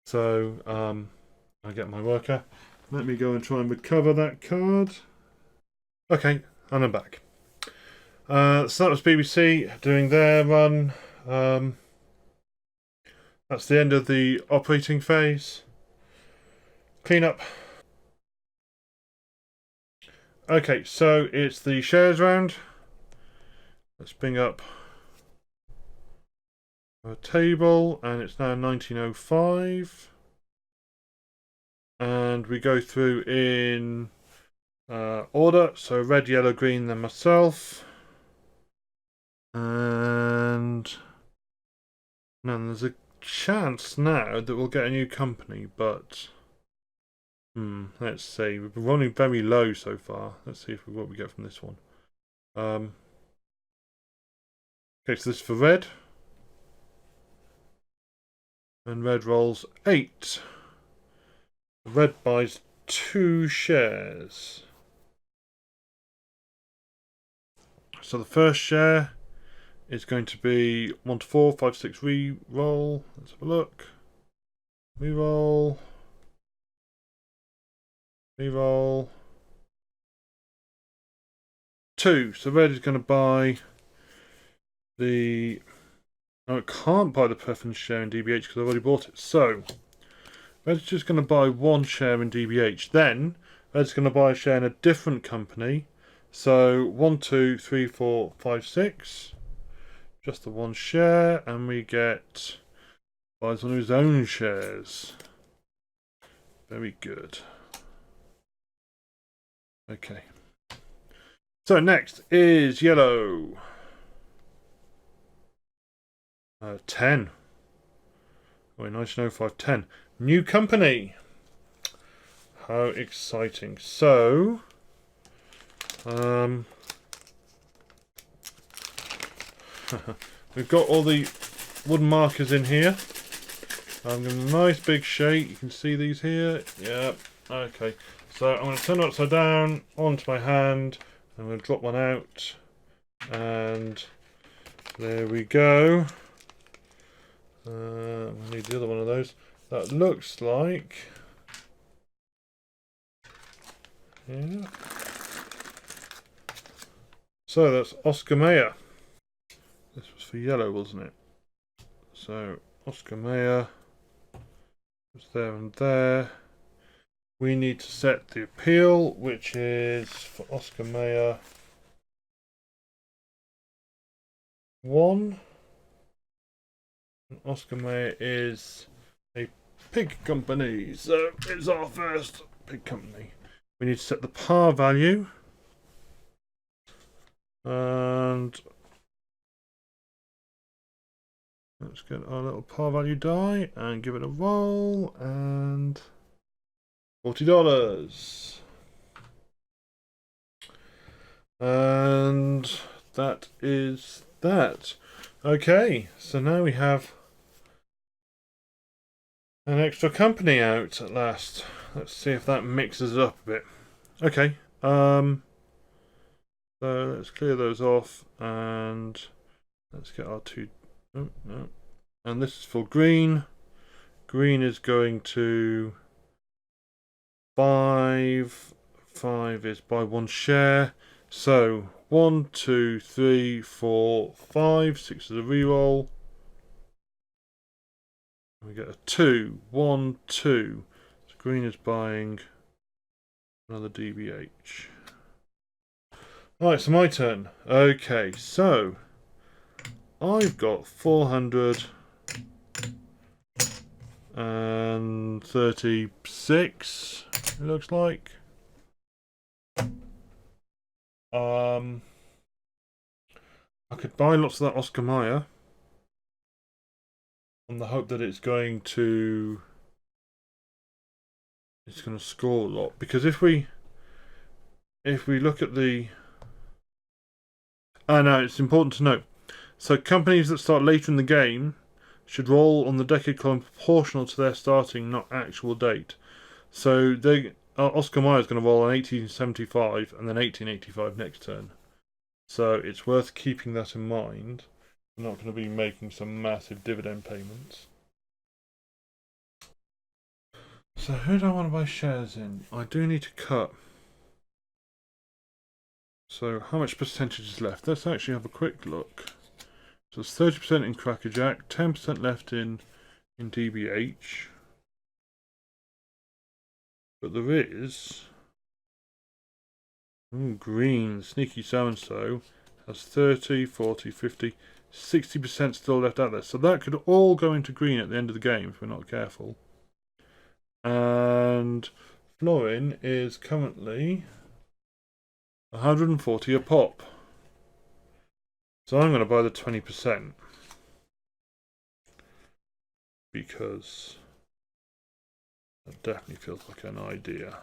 so I get my worker. Let me go and try and recover that card. Okay, and I'm back. So that was BBC doing their run. That's the end of the operating phase. Cleanup. Okay, so it's the shares round. Let's bring up a table, and it's now 1905. And we go through in order. So red, yellow, green, then myself. And then there's a chance now that we'll get a new company, but let's see. We've been running very low so far. Let's see what we get from this one. Okay, so this is for red, and red rolls 8. Red buys 2 shares. So the first share is going to be 1 to 4, 5, 6, re-roll. Let's have a look. Re-roll. Re-roll. 2. So red is going to buy the... No, it can't buy the preference share in DBH because I've already bought it. So red's just going to buy 1 share in DBH. Then red's going to buy a share in a different company. So 1, 2, 3, 4, 5, 6. Just the 1 share, and we get buys one of his own shares. Very good. Okay. So next is yellow. 10. Oh, 1905, 10. New company. How exciting. So, we've got all the wooden markers in here. I'm going to nice big shake. You can see these here. Yeah. Okay. So I'm going to turn it upside down onto my hand. I'm going to drop one out. And there we go. I need the other one of those. That looks like... Yeah. So that's Oscar Mayer. This was for yellow, wasn't it? So Oscar Mayer was there and there. We need to set the appeal, which is for Oscar Mayer 1. And Oscar Mayer is a pig company, so it's our first pig company. We need to set the par value, and let's get our little par value die and give it a roll, and $40. And that is that. Okay, so now we have an extra company out at last. Let's see if that mixes it up a bit. Okay, so let's clear those off and let's get our two. Oh, no. And this is for green. Green is going to 5. 5 is by 1 share. So 1, 2, 3, 4, 5. 6 is a reroll. We get a 2. 1, 2. So green is buying another DBH. Alright, so my turn. Okay, so I've got 436, it looks like. I could buy lots of that Oscar Mayer on the hope that it's going to score a lot, because if we look at the no, it's important to note. So companies that start later in the game should roll on the decade column proportional to their starting, not actual date. So Oscar Mayer is going to roll on 1875 and then 1885 next turn. So it's worth keeping that in mind. We're not going to be making some massive dividend payments. So who do I want to buy shares in? I do need to cut. So how much percentage is left? Let's actually have a quick look. So it's 30% in Crackerjack, 10% left in DBH. But there is green, sneaky so-and-so has 30, 40, 50, 60% still left out there. So that could all go into green at the end of the game if we're not careful. And Florin is currently 140 a pop. So I'm going to buy the 20%. Because that definitely feels like an idea.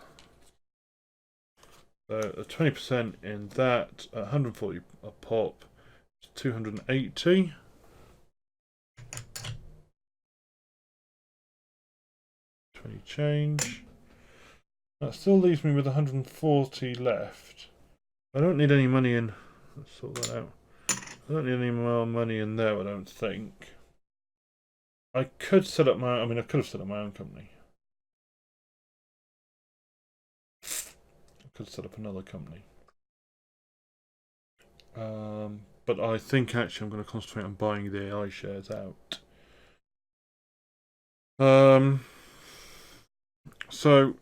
So a 20% in that, 140 a pop, 280. Change. That still leaves me with 140 left. I don't need any money in. Let's sort that out. I don't need any more money in there, I don't think. I could set up my. I mean, I could have set up my own company. I could set up another company. But I think actually I'm going to concentrate on buying the AI shares out. So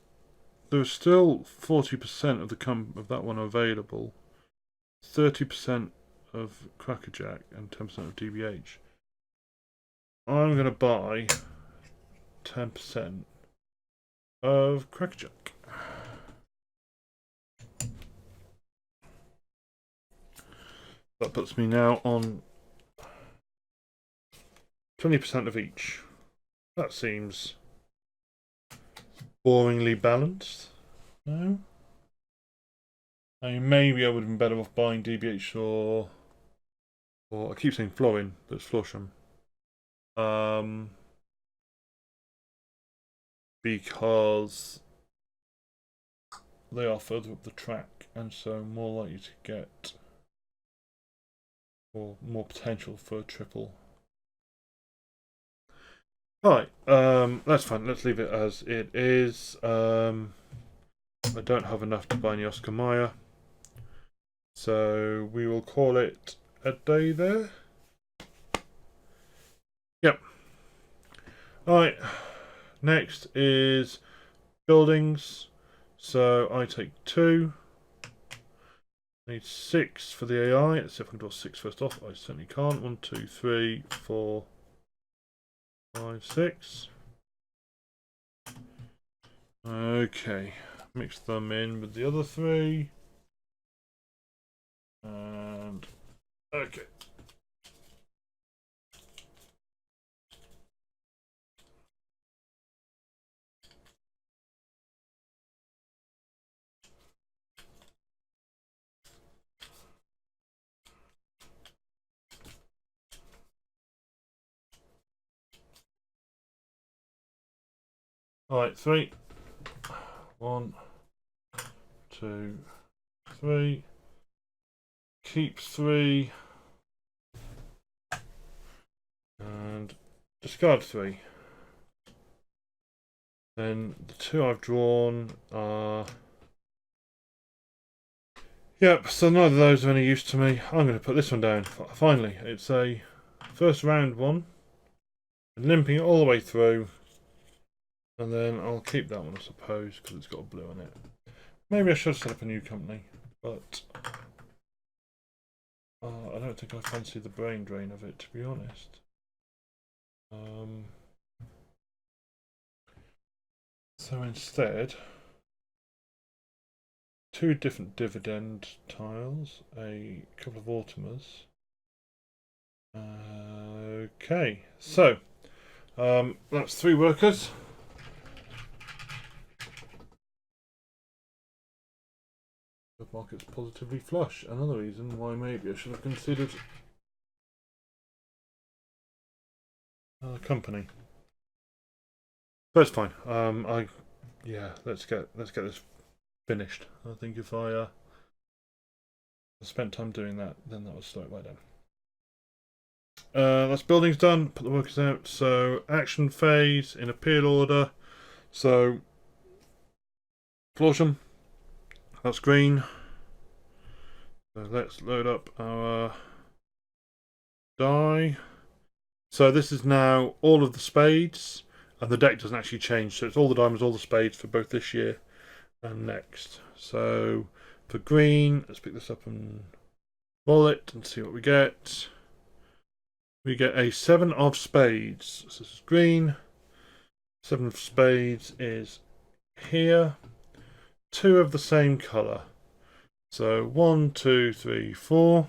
there's still 40% of that one available, 30% of Crackerjack, and 10% of DBH. I'm going to buy 10% of Crackerjack. That puts me now on 20% of each. That seems boringly balanced. No? I mean, maybe I would have been better off buying DBH or I keep saying Florin, but it's Florsham. Because they are further up the track and so more likely to get or more potential for a triple. Alright, that's fine. Let's leave it as it is. I don't have enough to buy any Oscar Mayer. So we will call it a day there. Yep. Alright, next is buildings. So I take 2. I need 6 for the AI. Let's see if I can draw 6 first off. I certainly can't. 1, 2, 3, 4, 5, 6. Okay, mix them in with the other 3. And okay. Alright, 3. 1, 2, 3. Keep 3. And discard 3. Then the 2 I've drawn are... Yep, so neither of those are any use to me. I'm going to put this one down. Finally, it's a first round one. Limping it all the way through. And then I'll keep that one, I suppose, because it's got a blue on it. Maybe I should set up a new company, but I don't think I fancy the brain drain of it, to be honest. So instead, 2 different dividend tiles, a couple of Ultimas. Okay, so that's 3 workers. The market's positively flush. Another reason why maybe I should have considered a company. But it's fine. Let's get this finished. I think if I spent time doing that, then that would slow it right down. That's buildings done. Put the workers out. So action phase in appeal order. So Florsham. That's green. So let's load up our die. So this is now all of the spades, and the deck doesn't actually change. So it's all the diamonds, all the spades for both this year and next. So for green, let's pick this up and roll it and see what we get. We get a 7 of spades. So this is green. 7 of spades is here. 2 of the same colour. So 1, 2, 3, 4.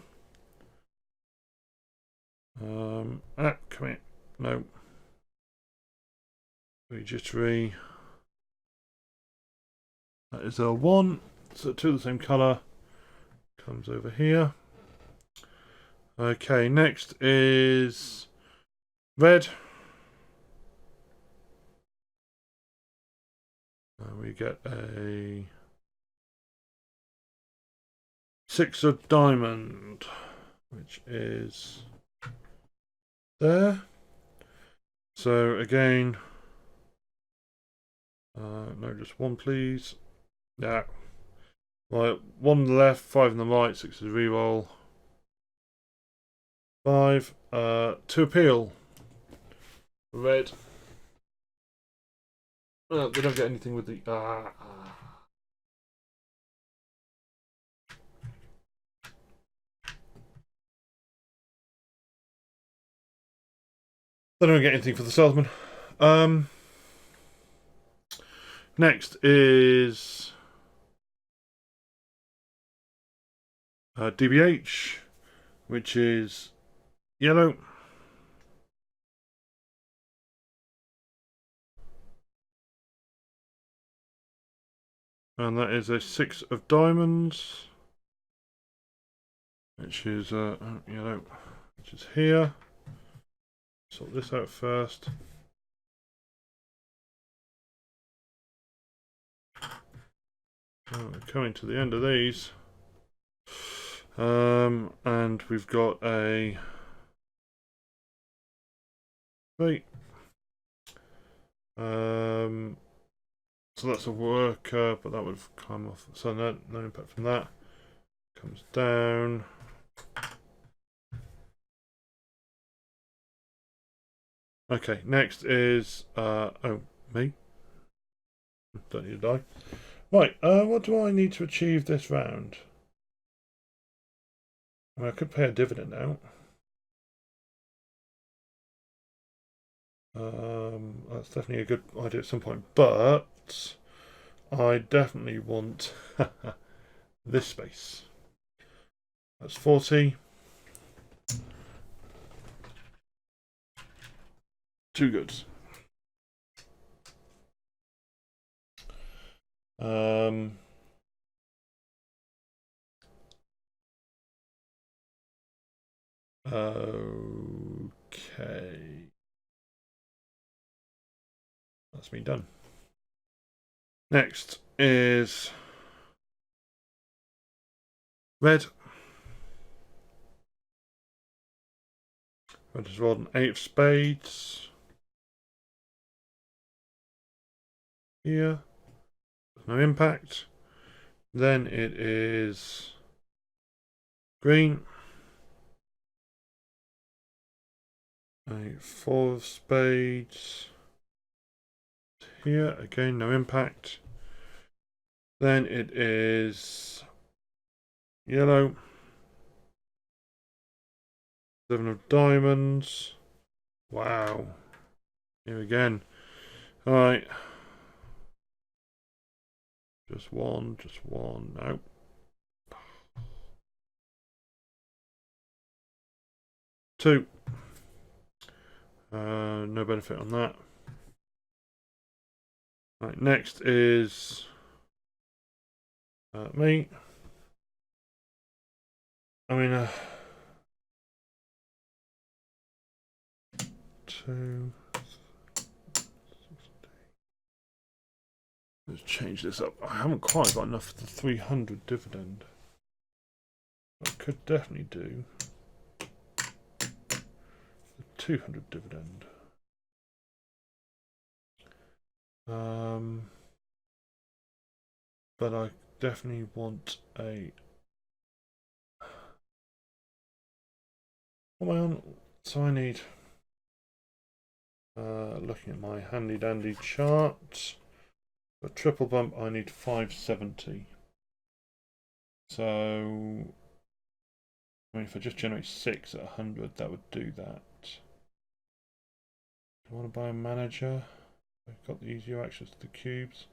Come here. No. 3 jittery. That is a 1. So 2 of the same colour. Comes over here. Okay, next is red. We get a 6 of diamond, which is there. So again, no, just 1 please. Yeah. Right, 1 on the left, 5 on the right, 6 is a reroll. 5, 2 appeal. Red. Well, they don't get anything with the... They don't get anything for the salesman. Next is DBH, which is yellow. And that is a 6 of diamonds, which is yellow, which is here. Sort this out first. We're coming to the end of these. And we've got a 3. So that's a worker, but that would have come off. So no impact from that. Comes down. Okay, next is me. Don't need to die. Right, what do I need to achieve this round? I mean, I could pay a dividend out. That's definitely a good idea at some point, but I definitely want this space. That's 40. 2 goods. Okay. That's me done. Next is red. Red has rolled an 8 of spades. Here. No impact. Then it is green. A 4 of spades. Here, again, no impact. Then it is yellow. 7 of diamonds. Wow. Here again. Alright. Just one. No. Two. No benefit on that. Right, next is me. I mean, 2. Let's change this up. I haven't quite got enough for the 300 dividend. I could definitely do the 200 dividend. But I definitely want a... What am I on? So I need... looking at my handy dandy chart. For triple bump I need 570. So... I mean, if I just generate 6 at 100, that would do that. Do I want to buy a manager? I've got the easier access to the cubes.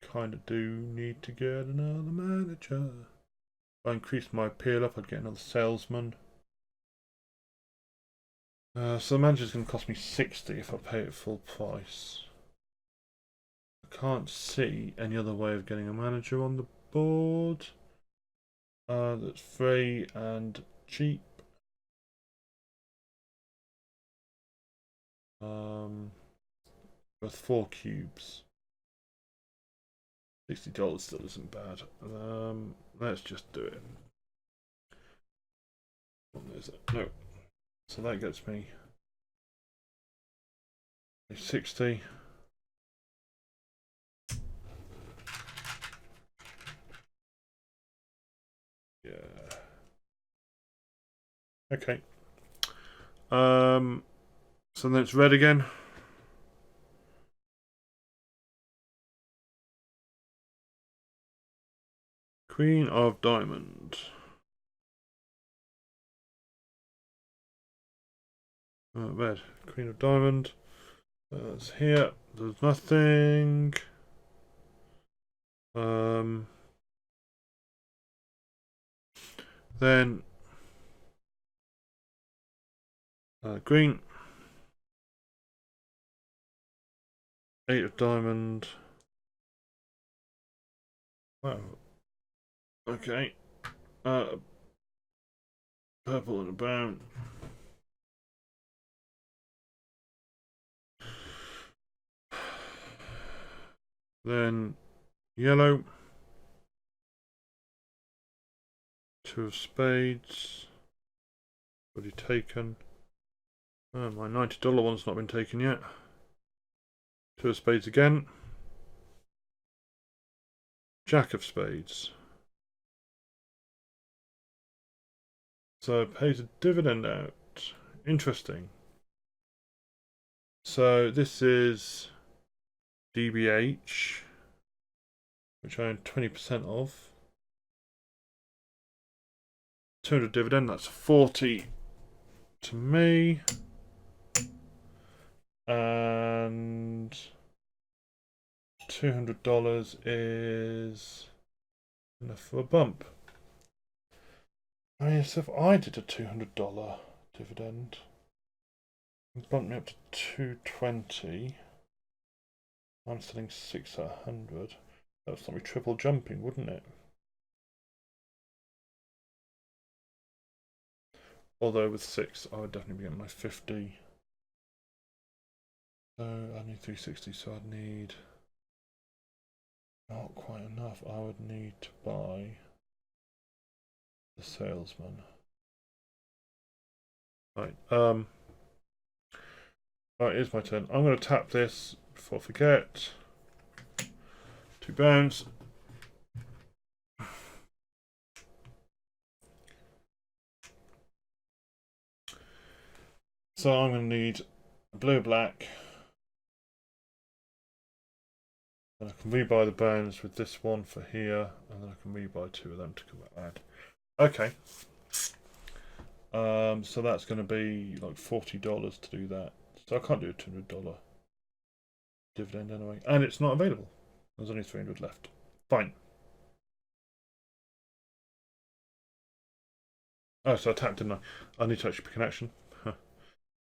Kind of do need to get another manager. If I increase my appeal up, I'd get another salesman. So the manager's going to cost me 60 if I pay it full price. I can't see any other way of getting a manager on the board that's free and cheap. With 4 cubes. $60 still isn't bad. Let's just do it. No. So that gets me 60. Yeah. Okay. So then it's red again. Queen of Diamond. Red. Queen of Diamond. It's here. There's nothing. Then green. 8 of Diamond. Wow. Okay. Purple and a brown. Then yellow. 2 of spades. Already taken. Oh, my $90 one's not been taken yet. 2 of spades again. Jack of spades. So it pays a dividend out. Interesting. So this is DBH, which I own 20% of. 200 dividend, that's 40 to me. And $200 is enough for a bump. I mean, if I did a $200 dividend, it bumped me up to 220. I'm selling 6 at 100. That would stop me triple jumping, wouldn't it? Although with 6, I would definitely be getting my 50. So I need 360, so I'd need not quite enough. I would need to buy the salesman. Right. Right, here's my turn. I'm going to tap this before I forget. 2 bounce. So I'm going to need a blue, black. And I can rebuy the bounds with this one for here, and then I can rebuy 2 of them to come back around. Okay. So that's going to be like $40 to do that. So I can't do a $200 dividend anyway, and it's not available. There's only 300 left. Fine. Oh, so I tapped, didn't I? I need to actually pick an action. Huh.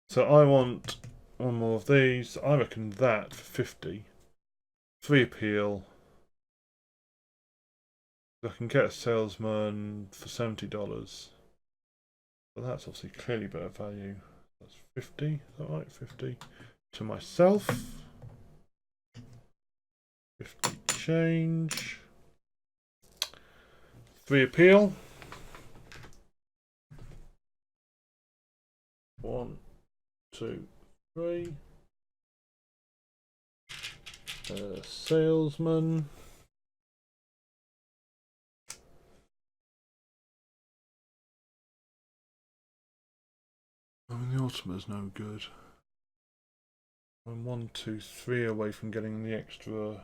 So I want one more of these. I reckon that for 50. 3 appeal. I can get a salesman for $70. But that's obviously clearly better value. That's 50. Is that right? 50 to myself. 50 change. 3 appeal. 1, 2, 3. Salesman. I mean, the Ultima's no good. I'm 1, 2, 3 away from getting the extra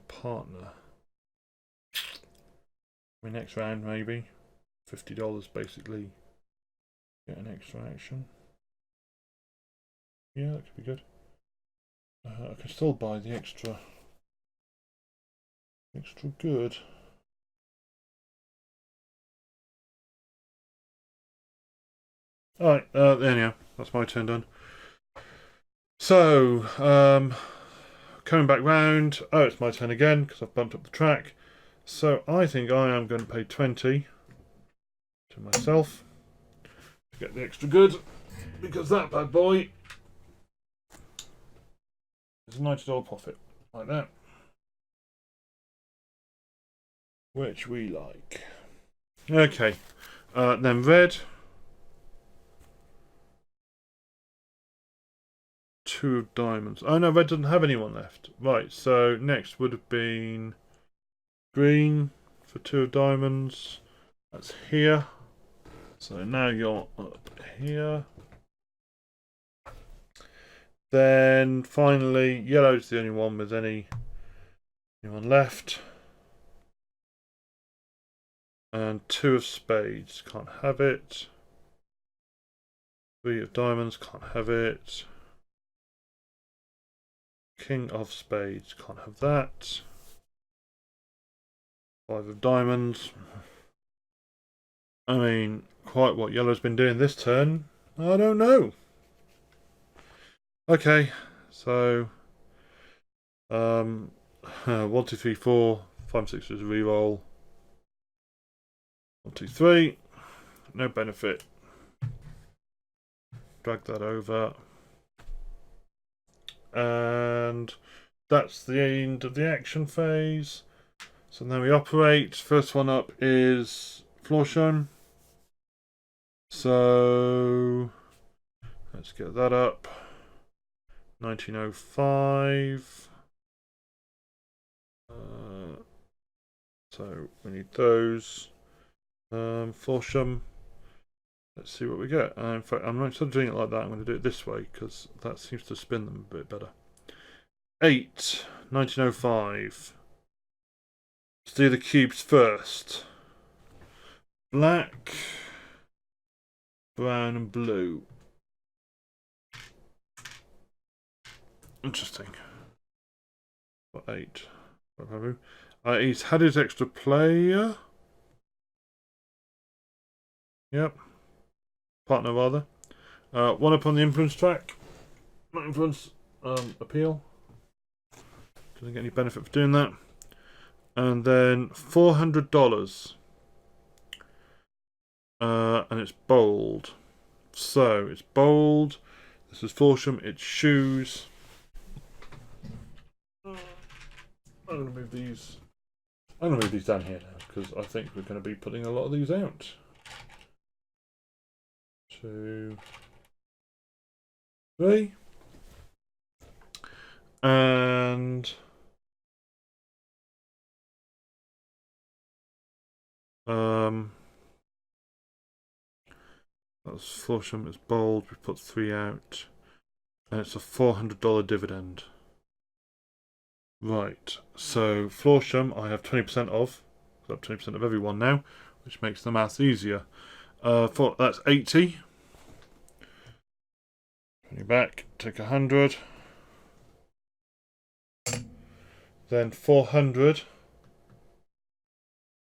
partner. I mean, next round maybe. $50 basically. Get an extra action. Yeah, that could be good. I can still buy the extra good. Alright, there you go. That's my turn done. So, coming back round. Oh, it's my turn again because I've bumped up the track. So I think I am going to pay 20 to myself to get the extra good, because that bad boy is a $90 profit, like that. Which we like. Okay, then red. 2 of diamonds. Oh no, red doesn't have anyone left. Right, so next would have been green for 2 of diamonds. That's here. So now you're up here. Then finally, yellow's the only one with anyone left. And 2 of spades, can't have it. 3 of diamonds, can't have it. King of spades, can't have that. 5 of diamonds. I mean, quite what yellow's been doing this turn, I don't know. Okay, so 1, 2, 3, 4, 5, 6 is a reroll. 1, 2, 3. No benefit. Drag that over. And that's the end of the action phase. So now we operate. First one up is Florsheim. So let's get that up. 1905. So we need those. Florsheim. Let's see what we get. In fact, I'm not instead of doing it like that, I'm going to do it this way because that seems to spin them a bit better. 8. 1905. Let's do the cubes first. Black, brown, and blue. Interesting. What 8? He's had his extra player. Yep. Partner rather. 1 up on the influence track. Not influence, appeal. Doesn't get any benefit for doing that. And then $400. And it's bold. So it's bold. This is Forsham. It's shoes. I'm going to move these. I'm going to move these down here now because I think we're going to be putting a lot of these out. 2, 3, and that's Florsham. It's bold. We put 3 out, and it's a $400 dividend. Right. So Florsham, I have 20% of. So I have 20% of everyone now, which makes the maths easier. That's 80. 20 back. Take 100. Then 400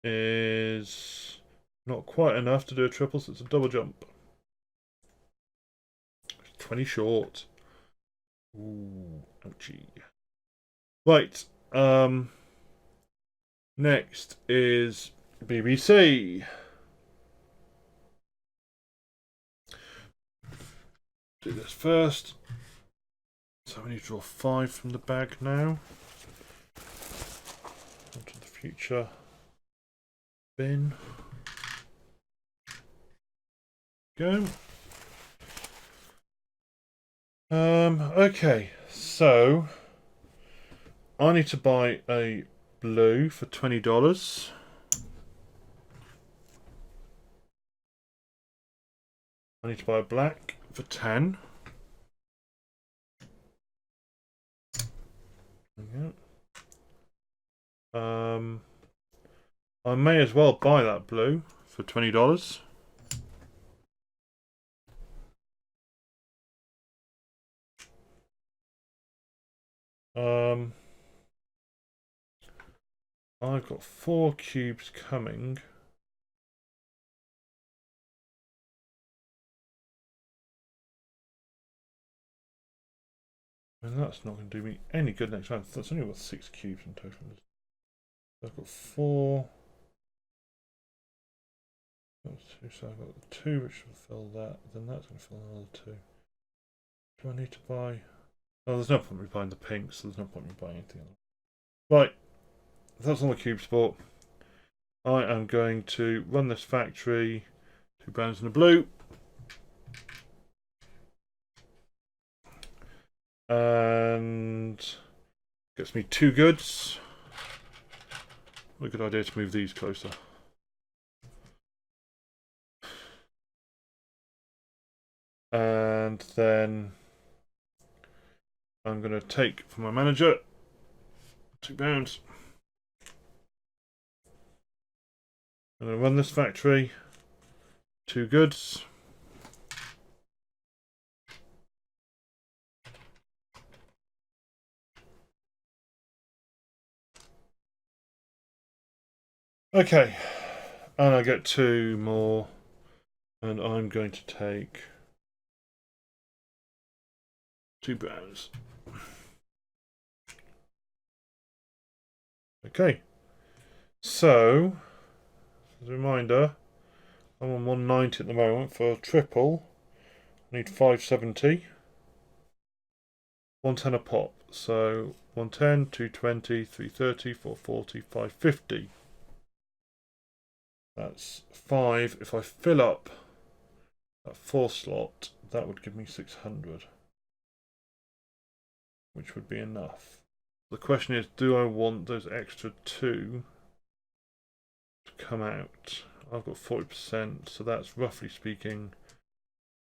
is not quite enough to do a triple, so it's a double jump. 20 short. Ooh, ouchie. Right. Next is BBC. Do this first. So we need to draw 5 from the bag now. Onto the future bin. Go. Okay, so I need to buy a blue for $20. I need to buy a black for 10. Okay. I may as well buy that blue for $20. I've got 4 cubes coming. And that's not going to do me any good next round. That's only got 6 cubes in total. I've got 4. That's 2, so I've got 2 which will fill that. Then that's going to fill another 2. Do I need to buy? Oh, there's no point in me buying the pinks, so there's no point in me buying anything else. Right, that's all the cubes bought. I am going to run this factory. 2 browns and a blue. And gets me 2 goods. What a good idea to move these closer. And then I'm going to take from my manager 2 pounds. I'm going to run this factory. 2 goods. Okay, and I get 2 more, and I'm going to take 2 browns. Okay, so as a reminder, I'm on 190 at the moment. For a triple, I need 570, 110 a pop. So 110, 220, 330, 440, 550. That's 5. If I fill up that 4 slot, that would give me 600, which would be enough. The question is, do I want those extra 2 to come out? I've got 40%, so that's roughly speaking,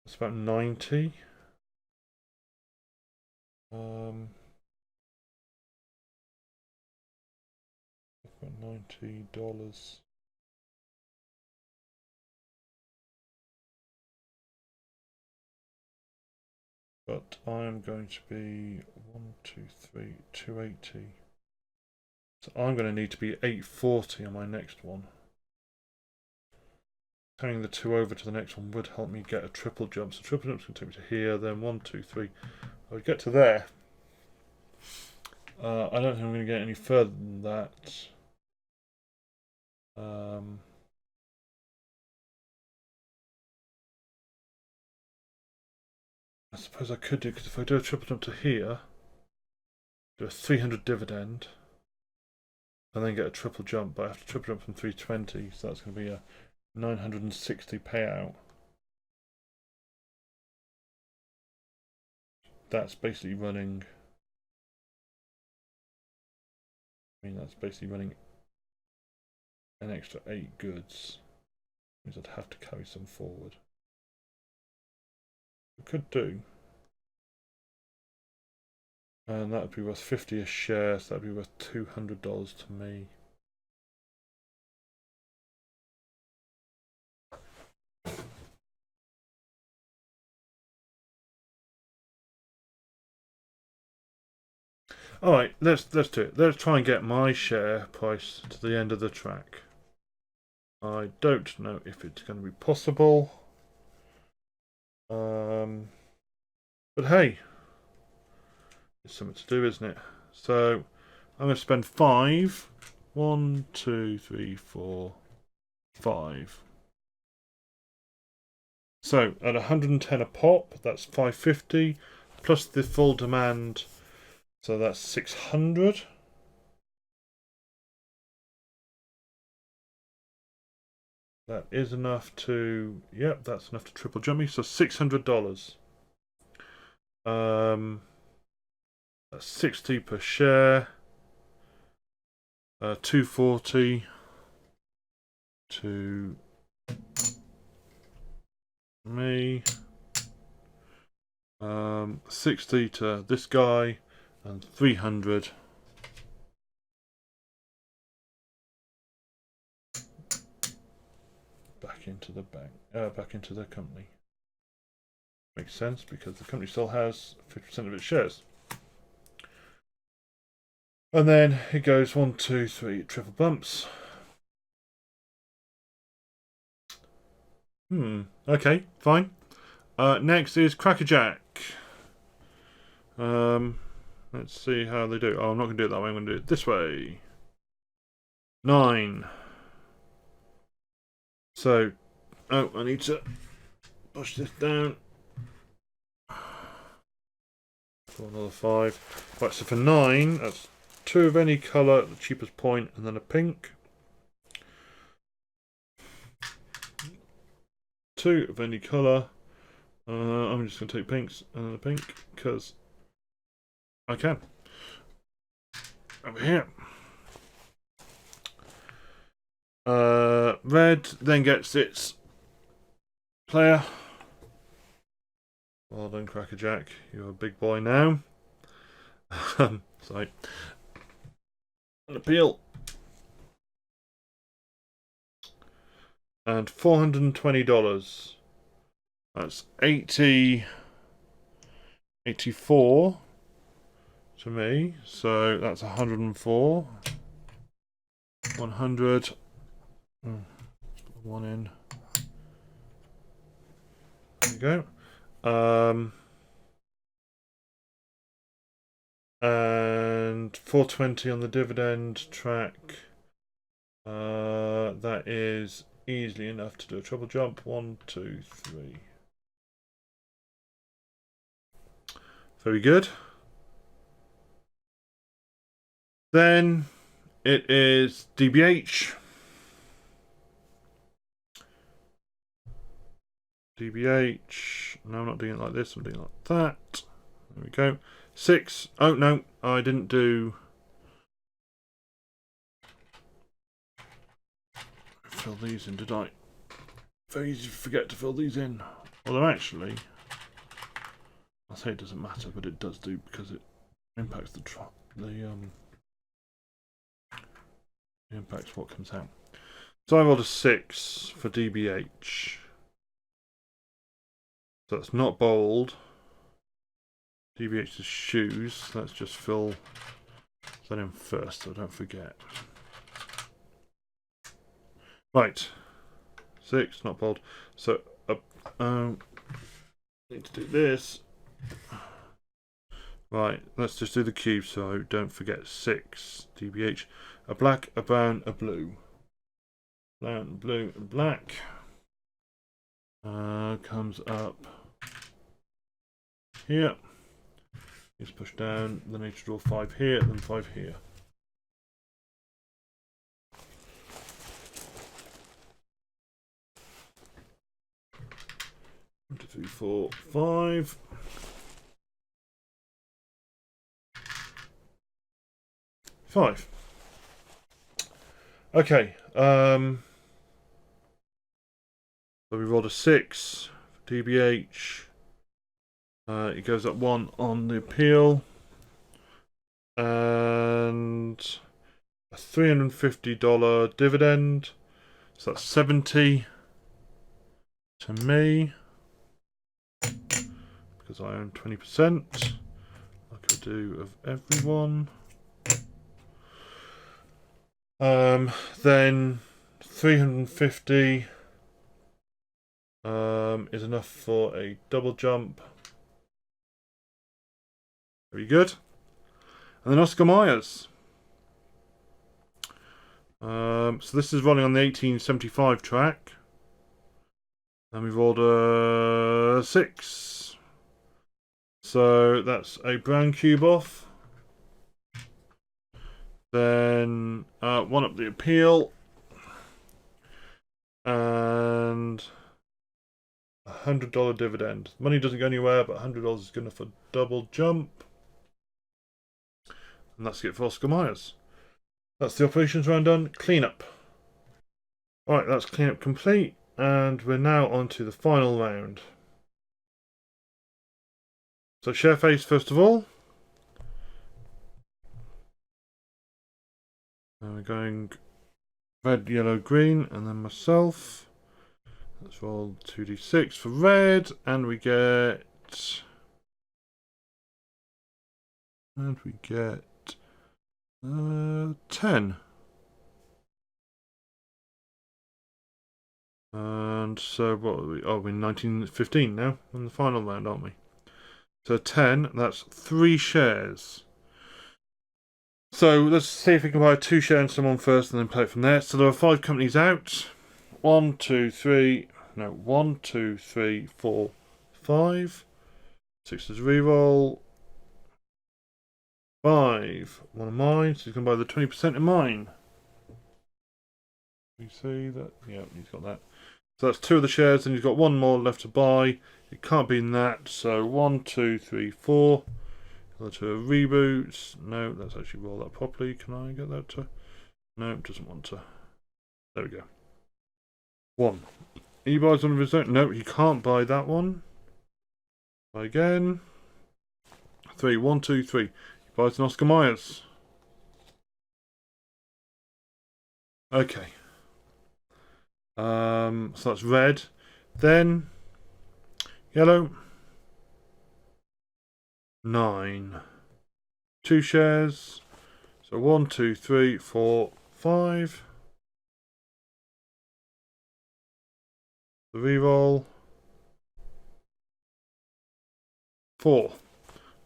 that's about 90. About $90. But I'm going to be 1, 2, 3, 280. So I'm going to need to be 840 on my next one. Carrying the 2 over to the next one would help me get a triple jump. So triple jump's going to take me to here, then 1, 2, 3. I would get to there. I don't think I'm going to get any further than that. I suppose I could do, because if I do a triple jump to here, do a 300 dividend. and then get a triple jump, but I have to triple jump from 320, so that's going to be a 960 payout. That's basically running. That's basically running an extra 8 goods. Means I'd have to carry some forward. I could do. And that would be worth 50 a share, so that would be worth $200 to me. Alright, let's do it. Let's try and get my share price to the end of the track. I don't know if it's going to be possible. But hey, it's something to do, isn't it? So I'm going to spend 5. 1, 2, 3, 4, 5. So at 110 a pop, that's 550 plus the full demand. So that's 600. That is enough to, yep, that's enough to triple jump me. So $600. That's 60 per share. 240 to me. 60 to this guy, and 300 back into the bank, back into the company. Makes sense because the company still has 50% of its shares. And then it goes 1, 2, 3 triple bumps. Okay, fine. Next is Crackerjack. Let's see how they do. Oh, I'm not going to do it that way. I'm going to do it this way. 9. So, oh, I need to push this down. For another 5. Right, so for 9, that's 2 of any colour at the cheapest point, and then a pink. 2 of any colour. I'm just going to take pinks and then a pink because I can. Over here. Red then gets its player. Well done, Crackerjack. You're a big boy now. Sorry. An appeal. And $420. That's 84 to me. So that's 104. 100. Put 1 in. There you go. And 420 on the dividend track. That is easily enough to do a triple jump. 1, 2, 3. Very good. Then it is DBH. DBH. No, I'm not doing it like this. I'm doing it like that. There we go. 6. Oh, no. I didn't do... Fill these in, did I? Very easy to forget to fill these in. Although actually... I'll say it doesn't matter, but it does do because it impacts it impacts what comes out. So I rolled a 6 for DBH. So that's not bold. DBH's shoes. Let's just fill that in first so I don't forget. Right. 6, not bold. So need to do this. Right, let's just do the cube so don't forget. 6 DBH. A black, a brown, a blue. Brown, blue, and black. Comes up here. Just push down. Then I need to draw 5 here, then 5 here. 3, 4, 5. Five. Okay. So we rolled a 6 for DBH. It goes up 1 on the appeal. And a $350 dividend. So that's 70 to me. Because I own 20%. Like I do of everyone. Then 350 is enough for a double jump. Very good. And then Oscar Myers. So this is running on the 1875 track. And we've rolled a 6. So that's a brown cube off. Then 1 up the appeal. And $100 dividend. Money doesn't go anywhere, but $100 is good enough for double jump. And that's it for Oscar Myers. That's the operations round done. Cleanup. Alright, that's cleanup complete. And we're now on to the final round. So share face first of all. And we're going red, yellow, green, and then myself. Let's roll 2d6 for red, and we get 10. And so what are we? Oh, we're 1915 now in the final round, aren't we? So 10, that's 3 shares. So let's see if we can buy 2 shares in someone first and then play it from there. So there are 5 companies out. 1, 2, 3, 4, 5. 6 is reroll. 5, 1 of mine, so he's going to buy the 20% of mine. You see that? Yeah, he's got that. So that's 2 of the shares, and he's got 1 more left to buy. It can't be in that, so 1, 2, 3, 4. Go to a reboot. No, let's actually roll that properly. Can I get that to? No, it doesn't want to. There we go. 1. He buys one of his own. No, he can't buy that one. Buy again. 3, 1, 2, 3. He buys an Oscar Myers. Okay. So that's red. Then yellow. 9. 2 shares. So 1, 2, 3, 4, 5. The reroll. 4.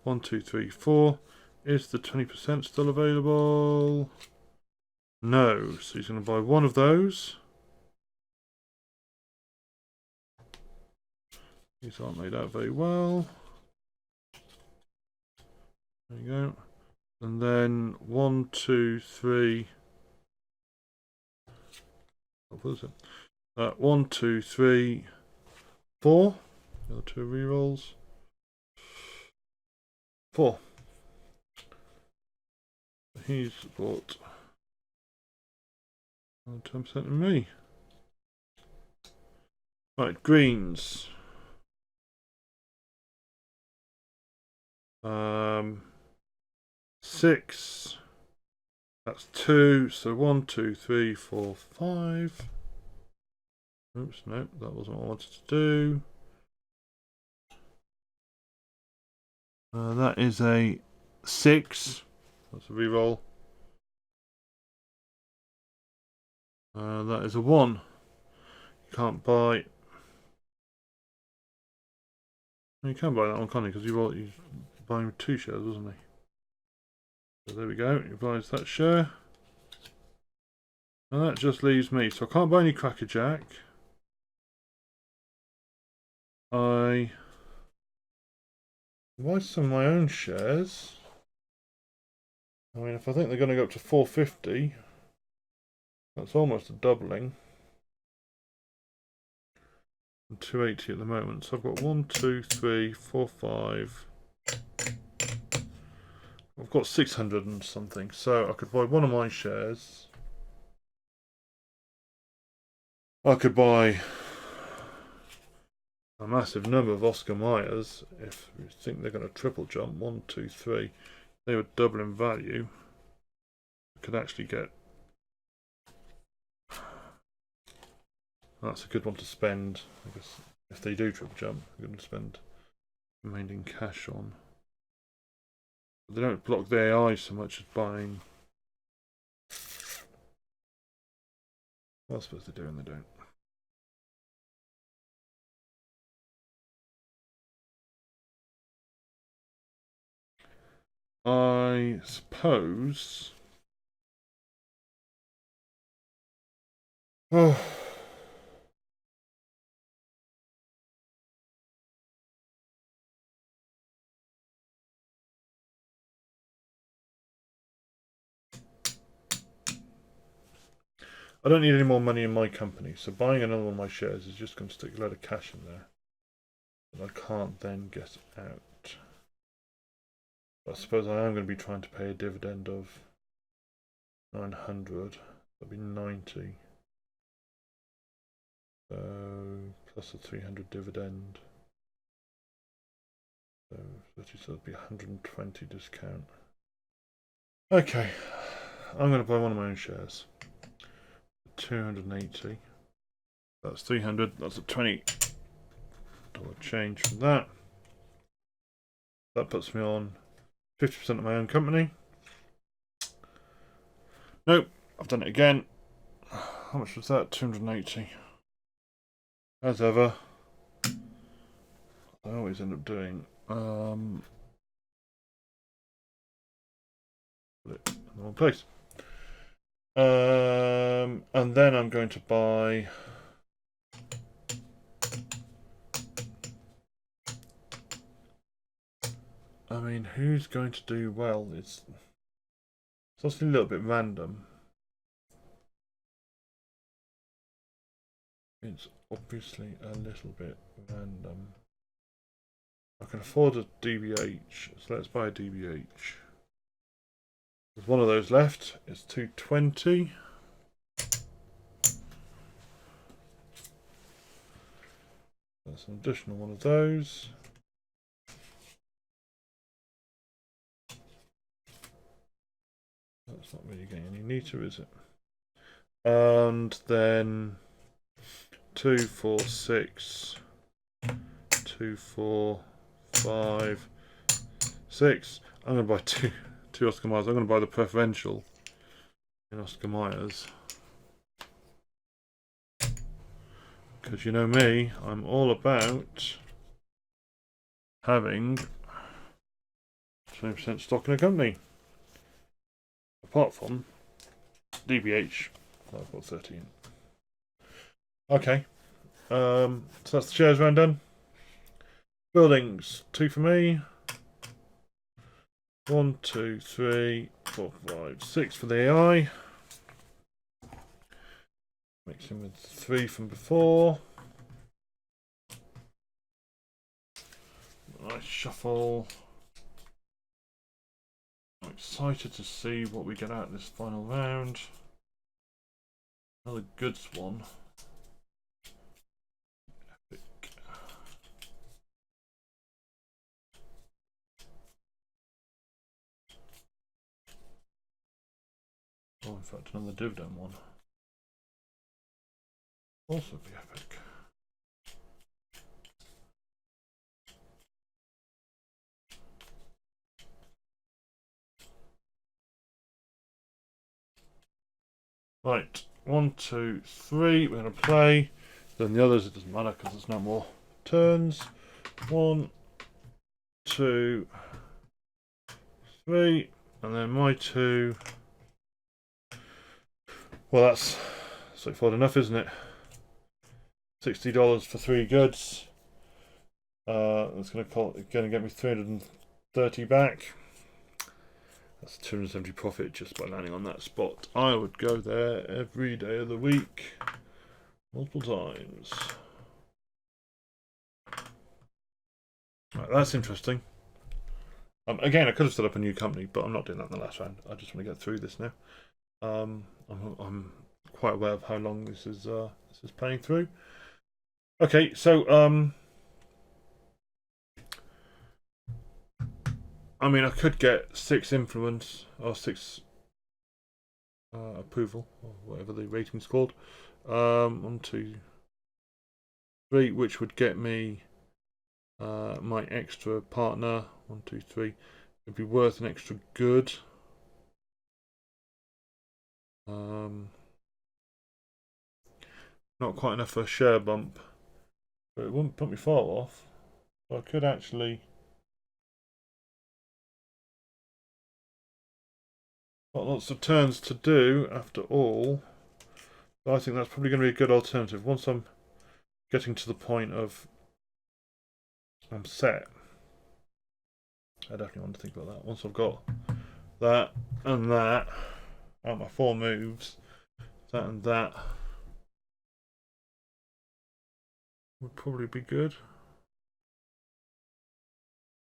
1, 2, 3, 4. Is the 20% still available? No. So he's going to buy 1 of those. These aren't laid out very well. There you go. And then 1, 2, 3. What was it? 1, 2, 3, 4. The other 2 rerolls. 4. He's bought 10% of me. Right, greens. 6. That's 2. So 1, 2, 3, 4, 5. Oops, no, that wasn't what I wanted to do. That is a 6. That's a reroll. That is a 1. You can't buy. You can buy that one, can't you? Because he's buying 2 shares, wasn't he? So there we go. He buys that share. And that just leaves me. So I can't buy any Crackerjack. I buy some of my own shares. I mean, if I think they're going to go up to 450, that's almost a doubling. and 280 at the moment. So I've got 1, 2, 3, 4, 5. I've got 600 and something. So I could buy one of my shares. I could buy a massive number of Oscar Mayers if you think they're going to triple jump. 1, 2, 3. They would double in value. I could actually get. That's a good one to spend. I guess if they do triple jump, I'm going to spend remaining cash on. But they don't block the AI so much as buying. What I suppose they do and they don't. I suppose. Oh. I don't need any more money in my company, so buying another one of my shares is just going to stick a load of cash in there that I can't then get out. I suppose I am going to be trying to pay a dividend of 900. That'll be 90. So plus a 300 dividend. So 30, so that'll be 120 discount. Okay, I'm going to buy one of my own shares. 280. That's 300. That's a $20 change from that. That puts me on 50% of my own company. Nope, I've done it again. How much was that? 280. As ever, I always end up doing. Put it in the wrong place. And then I'm going to buy. I mean, who's going to do well? It's obviously a little bit random. It's obviously a little bit random. I can afford a DBH, so let's buy a DBH. There's one of those left. It's 220. That's an additional one of those. That's not really getting any neater, is it? And then 2, 4, 6, 2, 4, 5, 6. I'm going to buy two Oscar Mayers. I'm going to buy the preferential in Oscar Mayers. Because you know me, I'm all about having 20% stock in a company. Apart from DBH, I've got 13. Okay, so that's the shares round done. Buildings, 2 for me. 1, 2, 3, 4, 5, 6 for the AI. Mixing with 3 from before. Nice shuffle. I'm excited to see what we get out this final round. Another good one. Epic. Oh, in fact, another dividend one. Also be epic. Right, 1, 2, 3. We're going to play. Then the others, it doesn't matter because there's no more turns. 1, 2, 3. And then my 2. Well, that's straightforward enough, isn't it? $60 for 3 goods. That's going to get me 330 back. That's 270 profit just by landing on that spot. I would go there every day of the week, multiple times. Right, that's interesting. Again, I could have set up a new company, but I'm not doing that in the last round. I just want to get through this now. I'm quite aware of how long this is playing through. Okay, so I mean, I could get 6 influence or 6 approval or whatever the rating's called. 1, 2, 3, which would get me my extra partner. 1, 2, 3. It'd be worth an extra good. Not quite enough for a share bump, but it wouldn't put me far off. So I could actually. Got lots of turns to do after all. But I think that's probably going to be a good alternative. Once I'm getting to the point of I'm set, I definitely want to think about that. Once I've got that and that out my 4 moves, that and that would probably be good.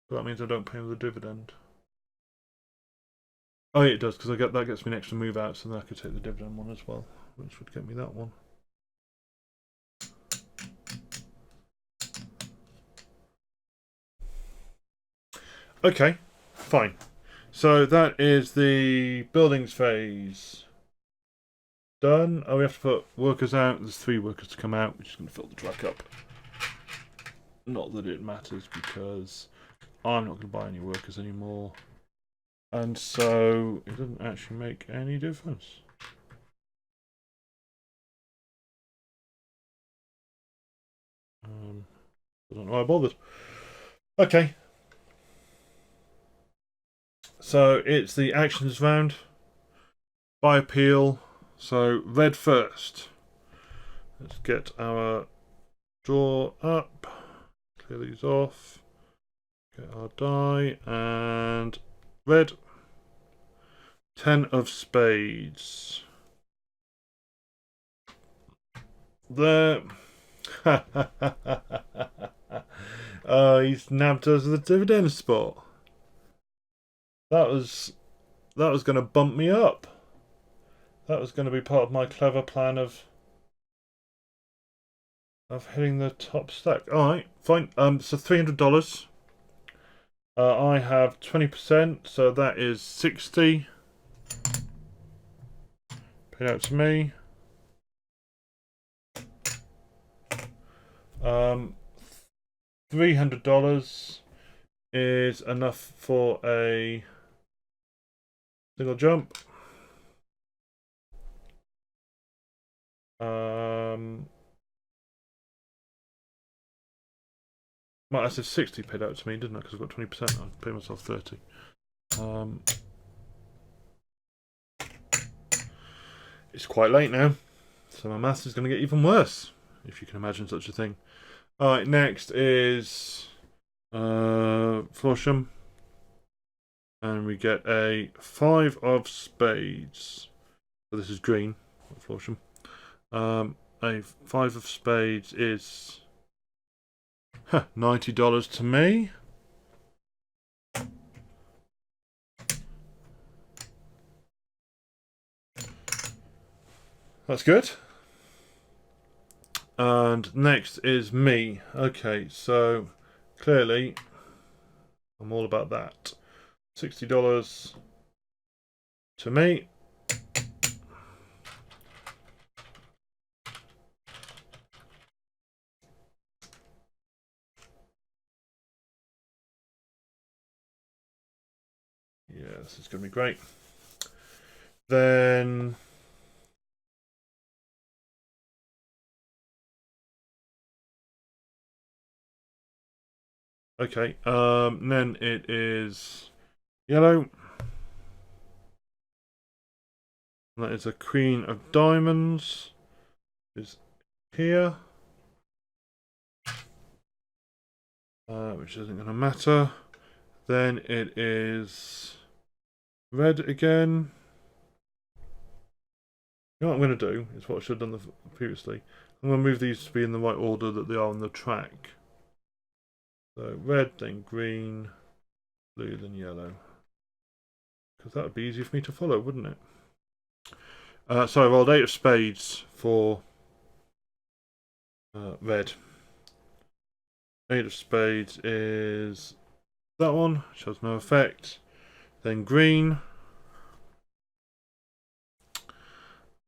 But that means I don't pay the dividend. Oh yeah, it does, because that gets me an extra move out, so then I could take the dividend one as well, which would get me that one. Okay, fine. So that is the buildings phase done. Oh, we have to put workers out. There's 3 workers to come out, which is going to fill the track up. Not that it matters, because I'm not going to buy any workers anymore. And so it doesn't actually make any difference. I don't know why I bothered. Okay. So it's the actions round. By appeal. So red first. Let's get our draw up. Clear these off. Get our die. And red. 10 of spades. There. Oh, he's nabbed us the dividend spot. That was going to bump me up. That was going to be part of my clever plan of hitting the top stack. All right, fine. So $300. I have 20%, so that is 60. Paid out to me. $300 is enough for a single jump. Well, I said 60 paid out to me, didn't I? Because I've got 20%. I'll pay myself 30. It's quite late now, so my maths is going to get even worse, if you can imagine such a thing. Alright, next is Florsham. And we get a 5 of spades. So this is green, not Florsham. A 5 of spades is $90 to me. That's good. And next is me. Okay, so clearly I'm all about that. $60 to me. Yeah, this is going to be great. Then okay, then it is yellow. That is a queen of diamonds. Is here. Which isn't going to matter. Then it is red again. You know what I'm going to do is what I should have done previously. I'm going to move these to be in the right order that they are on the track. So red, then green, blue, then yellow. Because that would be easy for me to follow, wouldn't it? So I rolled 8 of spades for red. 8 of spades is that one, which has no effect. Then green.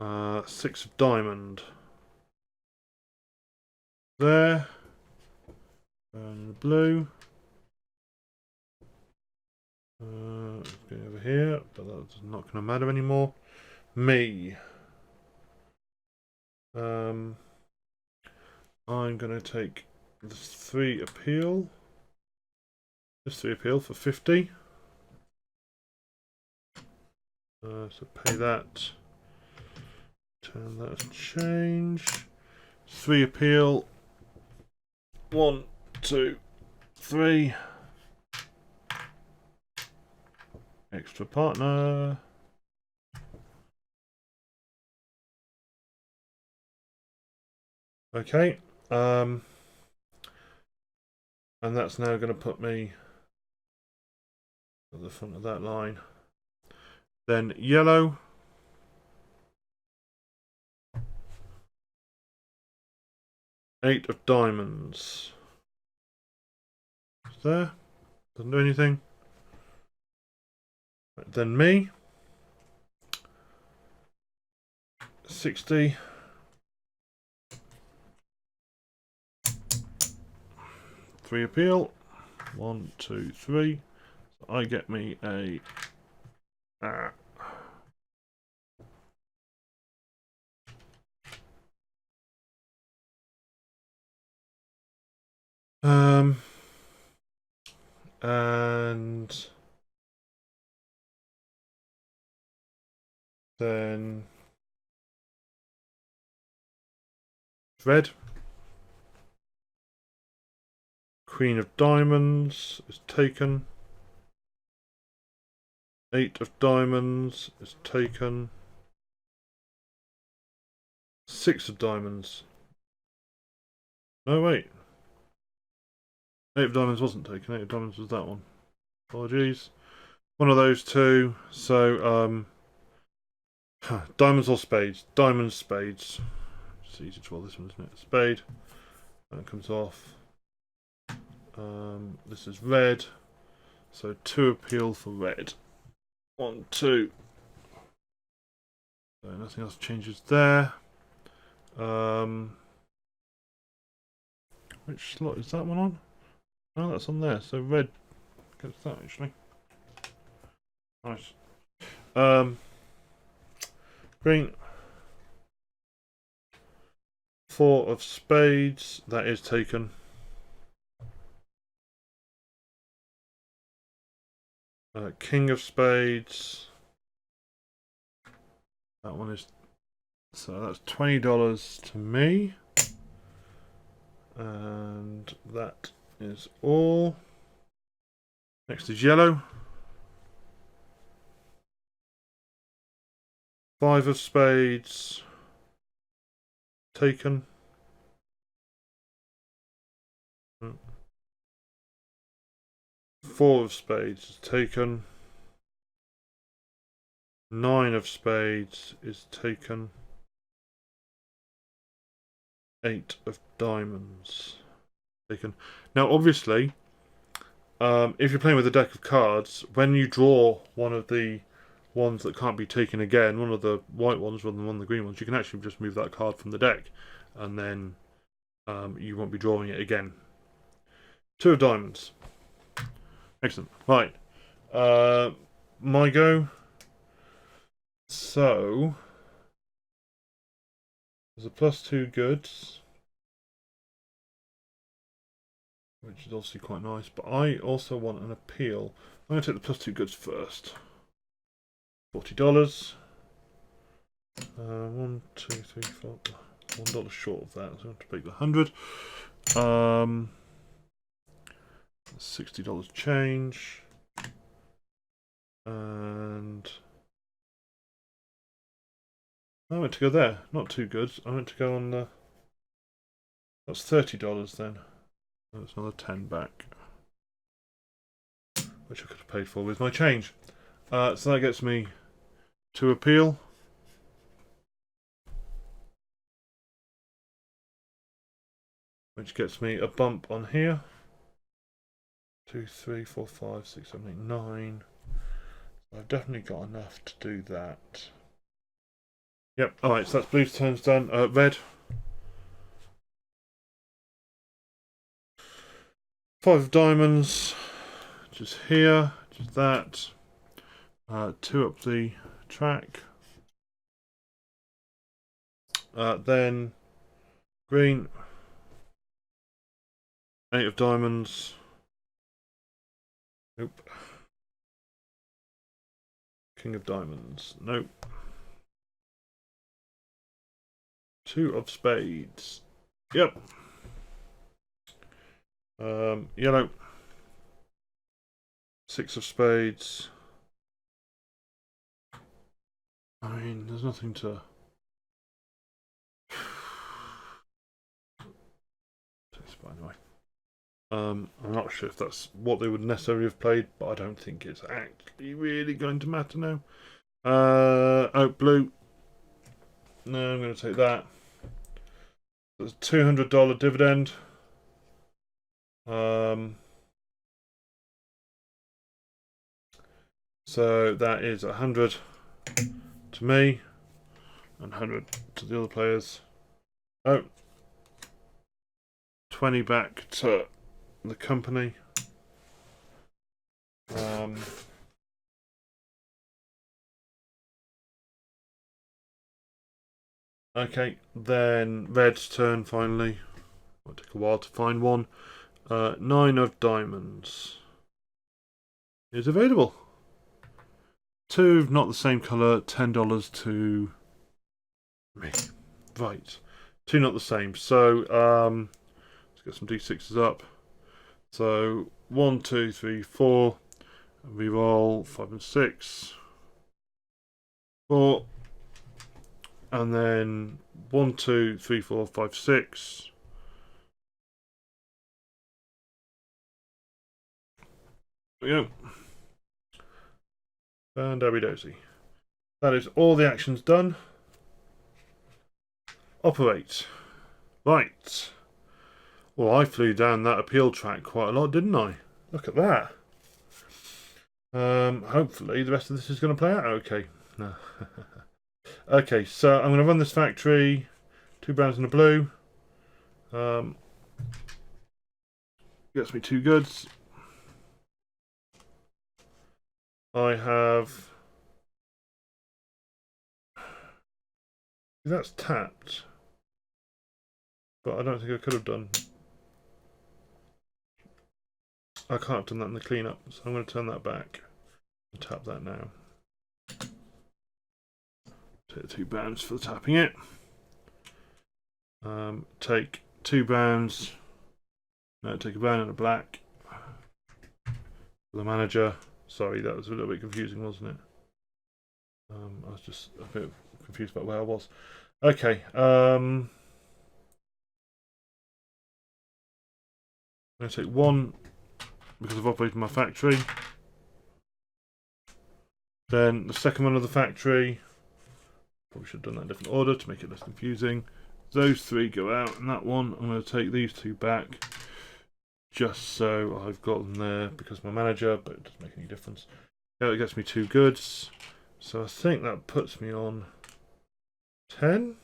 6 of diamond. There. And blue. Going over here, but that's not going to matter anymore. Me. I'm going to take the 3 appeal. Just 3 appeal for 50. So pay that. Turn that as change. 3 appeal. 1, 2, 3. Extra partner. Okay. And that's now going to put me at the front of that line. Then yellow. Eight of diamonds. There. Doesn't do anything. Right, then me. 60. 3 appeal. 1, 2, 3. So I get me a. And then red. Queen of diamonds is taken. 8 of diamonds is taken. 6 of diamonds. No, wait. 8 of diamonds wasn't taken. 8 of diamonds was that one. Apologies. One of those two. So, diamonds or spades? Diamonds, spades. It's easy to roll this one, isn't it? Spade. That comes off. This is red. So 2 appeal for red. 1, 2. So nothing else changes there. Which slot is that one on? Oh, that's on there. So red gets that actually. Nice. Green. 4 of spades. That is taken. King of spades. That one is. So that's $20 to me. And that is all. Next is yellow. 5 of spades. Taken. 4 of spades is taken. 9 of spades is taken. 8 of diamonds taken. Now, obviously, if you're playing with a deck of cards, when you draw one of the ones that can't be taken again, one of the white ones rather than one of the green ones, you can actually just move that card from the deck, and then you won't be drawing it again. 2 of diamonds. Excellent. Right. My go. So there's a +2 goods, which is obviously quite nice, but I also want an appeal. I'm going to take the +2 goods first. $40. 1, 2, 3, 4. $1 short of that, so I have to make the 100. $60 change. And I went to go there. Not 2 goods. I went to go on the. That's $30 then. That's another 10 back. which I could have paid for with my change. So that gets me to appeal. Which gets me a bump on here. 2, 3, 4, 5, 6, 7, 8, 9. I've definitely got enough to do that. Yep, alright, so that's blue's turns done. Red. 5 of diamonds, which is here, which is that. 2 up the track. Then green. 8 of diamonds. Nope. King of diamonds. Nope. 2 of spades. Yep. Yellow. 6 of spades. I mean, there's nothing to... Anyway. I'm not sure if that's what they would necessarily have played, but I don't think it's actually really going to matter now. Oak blue. No, I'm going to take that. There's a $200 dividend. So that is 100 to me and 100 to the other players. Oh, 20 back to the company. Okay, then red's turn finally. It'll take a while to find one. 9 of diamonds is available. 2 not the same colour, $10 to me. Right. 2 not the same. So let's get some D6s up. So 1, 2, 3, 4. And we roll 5 and 6. 4. And then 1, 2, 3, 4, 5, 6. There we go. And Abby Dozy. That is all the actions done. Operate. Right. Well, I flew down that appeal track quite a lot, didn't I? Look at that. Hopefully the rest of this is going to play out okay. No. Okay, so I'm going to run this factory. 2 browns and a blue. Gets me 2 goods. I have... That's tapped. But I don't think I could have done. I can't have done that in the cleanup, so I'm going to turn that back and tap that now. Take 2 browns for tapping it. Take 2 browns. No, take a brown and a black. For the manager. Sorry, that was a little bit confusing, wasn't it? I was just a bit confused about where I was. Okay. I'm going to take 1 because I've operated my factory. Then the second one of the factory. Probably should have done that in a different order to make it less confusing. Those 3 go out, and that one I'm going to take these 2 back. Just so I've got them there because my manager, but it doesn't make any difference. Yeah, it gets me 2 goods. So I think that puts me on 10.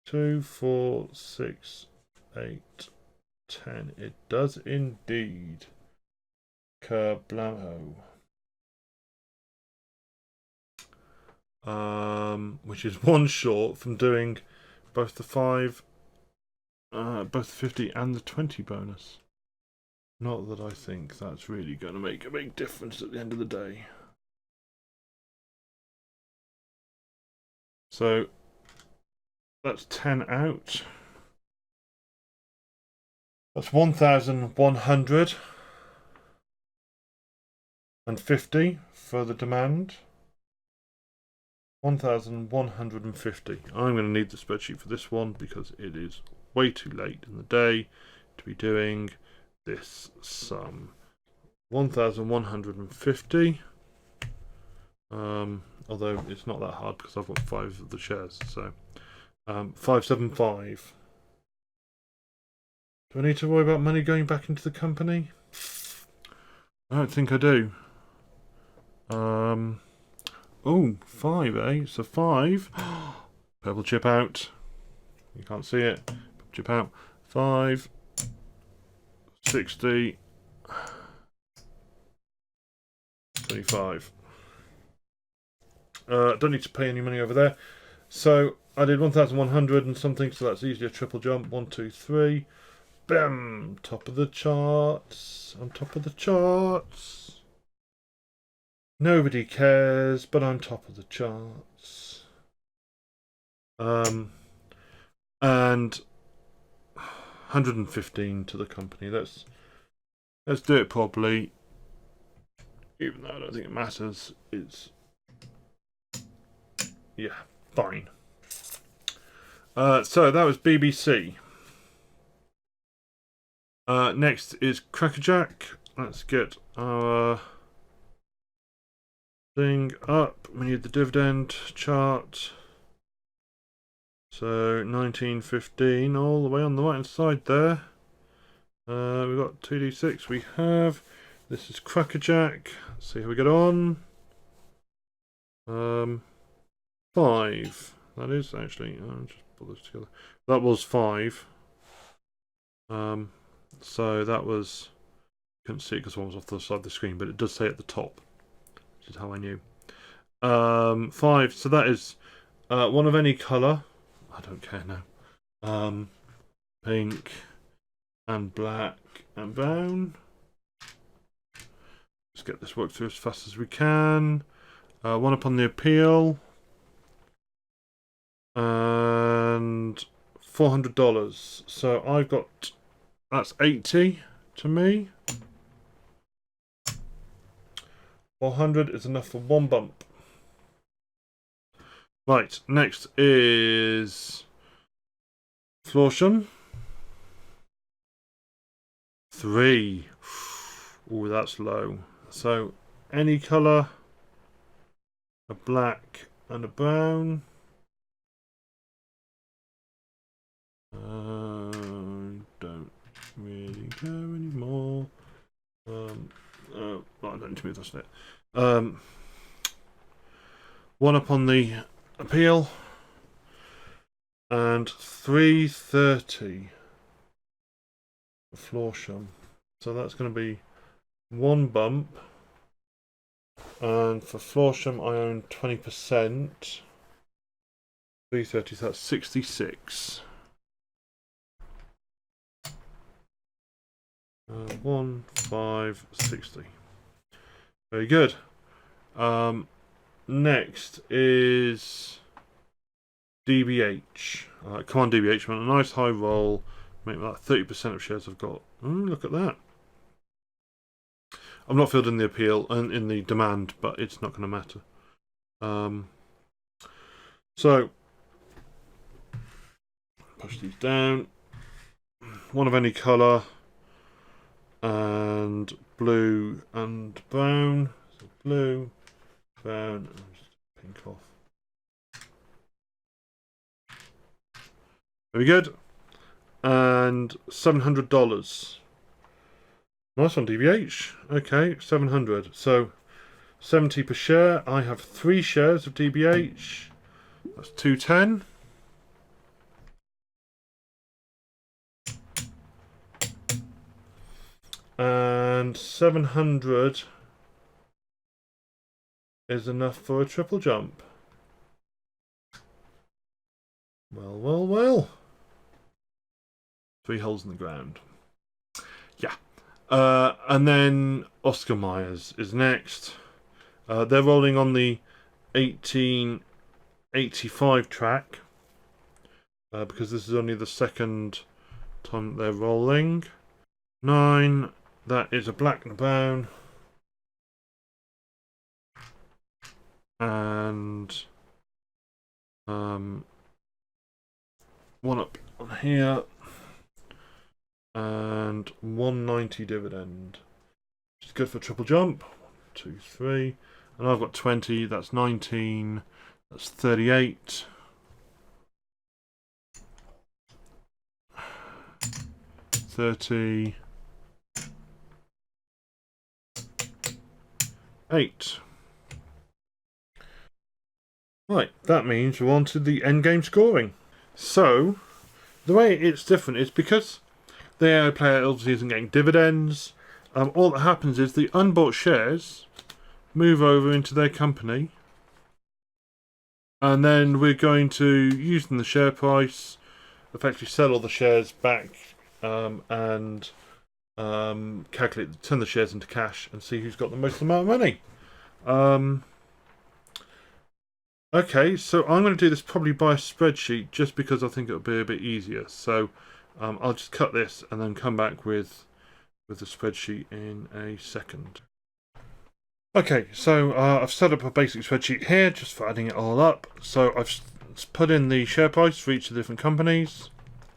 2, 4, 6, 8, 10. It does indeed. Kerblamo. Which is 1 short from doing both the 5, both the 50 and the 20 bonus. Not that I think that's really going to make a big difference at the end of the day. So that's 10 out. That's 1,150 for the demand. 1,150. I'm going to need the spreadsheet for this one because it is way too late in the day to be doing this sum 1,150. Although it's not that hard because I've got 5 of the shares. So 575. Do I need to worry about money going back into the company? I don't think I do. Oh, 5, eh? So 5. Purple chip out. You can't see it. Purple chip out. 5. 60. 25. Don't need to pay any money over there. So I did 1,100 and something, so that's easily a triple jump. 1, 2, 3. Bam! Top of the charts. On top of the charts. Nobody cares, but I'm top of the charts. And 115 to the company. Let's do it properly. Even though I don't think it matters. It's yeah, fine. So that was BBC. Next is Crackerjack. Let's get our thing up. We need the dividend chart. So 1915, all the way on the right hand side there. We've got 2d6. We have. This is Crackerjack. Let's see how we get on. 5. That is actually. I'll just put this together. That was 5. So that was. Couldn't see it because one was off the side of the screen, but it does say at the top, which is how I knew. 5. So that is one of any colour. I don't care now. Pink and black and brown. Let's get this worked through as fast as we can. One up on the appeal. And $400. So I've got, that's 80 to me. 400 is enough for one bump. Right, next is Florsham. 3. Oh, that's low. So any colour, a black and a brown. Don't really care anymore. I don't need to move this bit. One up on the appeal. And 330 for Florsham. So that's going to be one bump. And for Florsham, I own 20%. 330, so that's 66. 1, 5, 60. Very good. Next is DBH. Come on, DBH, man. A nice high roll. Make that 30% of shares I've got. Look at that. I'm not filled in the appeal and in the demand, but it's not going to matter. So, push these down. One of any colour. And blue and brown. So blue, brown, and just pink off. Very good. And $700. Nice one, DBH. Okay, 700. So 70 per share. I have 3 shares of DBH. That's 210. And 700 is enough for a triple jump. Well, well, well. 3 holes in the ground. Yeah. And then Oscar Myers is next. They're rolling on the 1885 track. Because this is only the second time they're rolling. 9. That is a black and a brown. And one up on here. And 190 dividend. which is good for triple jump. 1, 2, 3. And I've got 20, that's 19, that's 38. 38. Right, that means we're on to the end game scoring. So, the way it's different is because the AI player obviously isn't getting dividends. All that happens is the unbought shares move over into their company, and then we're going to, using the share price, effectively sell all the shares back and calculate, turn the shares into cash and see who's got the most amount of money. Okay, so I'm going to do this probably by a spreadsheet just because I think it'll be a bit easier. So I'll just cut this and then come back with the spreadsheet in a second. Okay, so I've set up a basic spreadsheet here just for adding it all up. So I've put in the share price for each of the different companies,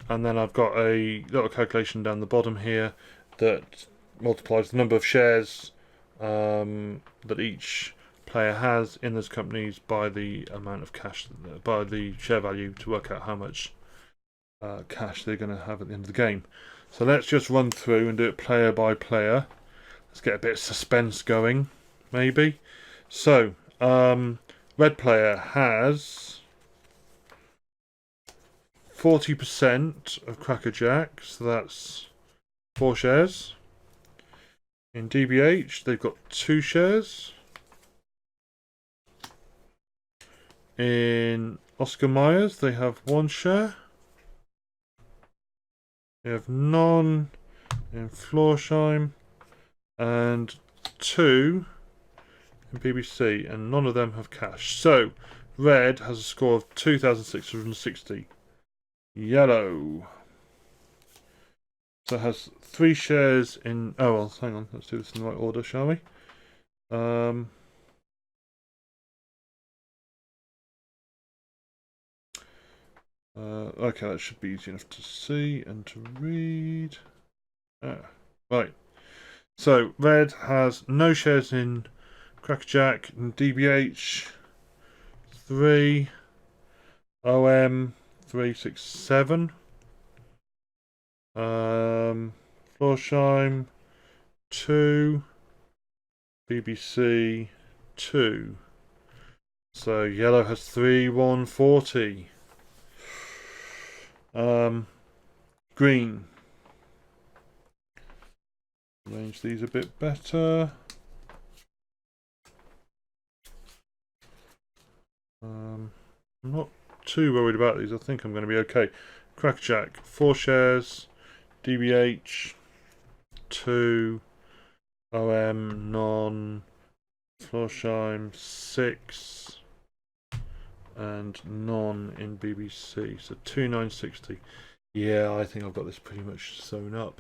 and then I've got a little calculation down the bottom here that multiplies the number of shares that each player has in those companies by the amount of cash, by the share value, to work out how much cash they're going to have at the end of the game. So let's just run through and do it player by player. Let's get a bit of suspense going, maybe. So, red player has 40% of Crackerjack, so that's 4 shares. In DBH, they've got 2 shares. In Oscar Myers, they have 1 share. They have none in Florsheim and 2 in BBC, and none of them have cash. So, red has a score of 2,660. Yellow, so it has 3 shares in. Oh well, hang on. Let's do this in the right order, shall we? Okay, that should be easy enough to see and to read. Right. So red has no shares in Crackerjack and DBH. 3 OM 367. Florsheim 2. BBC 2. So yellow has 3 140. Green. Arrange these a bit better. I'm not too worried about these. I think I'm going to be okay. Crackerjack 4 shares. DBH 2. OM none. Florsheim 6. And none in BBC. So 2960. Yeah, I think I've got this pretty much sewn up.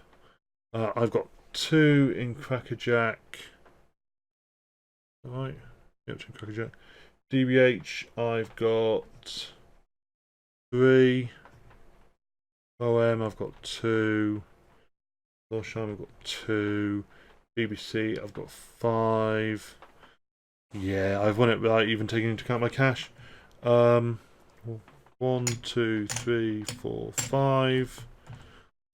I've got 2 in Crackerjack. Right. Yep, 2 in Crackerjack. DBH, I've got 3. OM, I've got 2. Florsheim, I've got 2. BBC, I've got 5. Yeah, I've won it without even taking into account my cash. 1, 2, 3, 4, 5.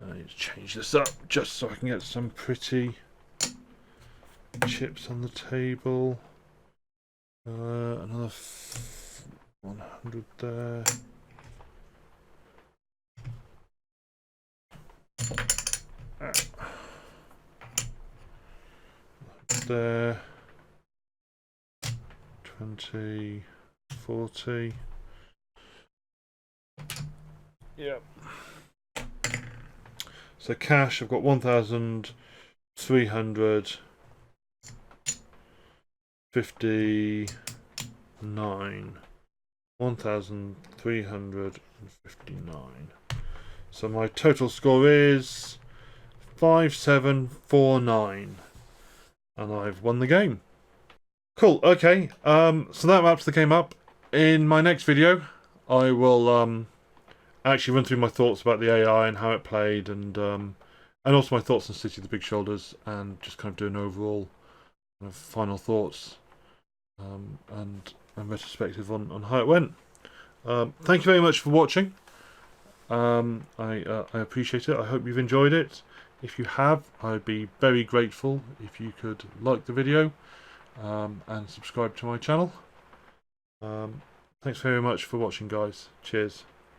I need to change this up just so I can get some pretty chips on the table. Another 100 there. There. 20, 40. Yep. So cash, I've got 1,359. 1,359. So my total score is 5749. And I've won the game. Cool, okay. So that wraps the game up. In my next video, I will actually run through my thoughts about the AI and how it played, and and also my thoughts on City of the Big Shoulders, and just kind of do an overall kind of final thoughts and retrospective on how it went. Thank you very much for watching. I appreciate it. I hope you've enjoyed it. If you have, I'd be very grateful if you could like the video and subscribe to my channel. Thanks very much for watching, guys. Cheers.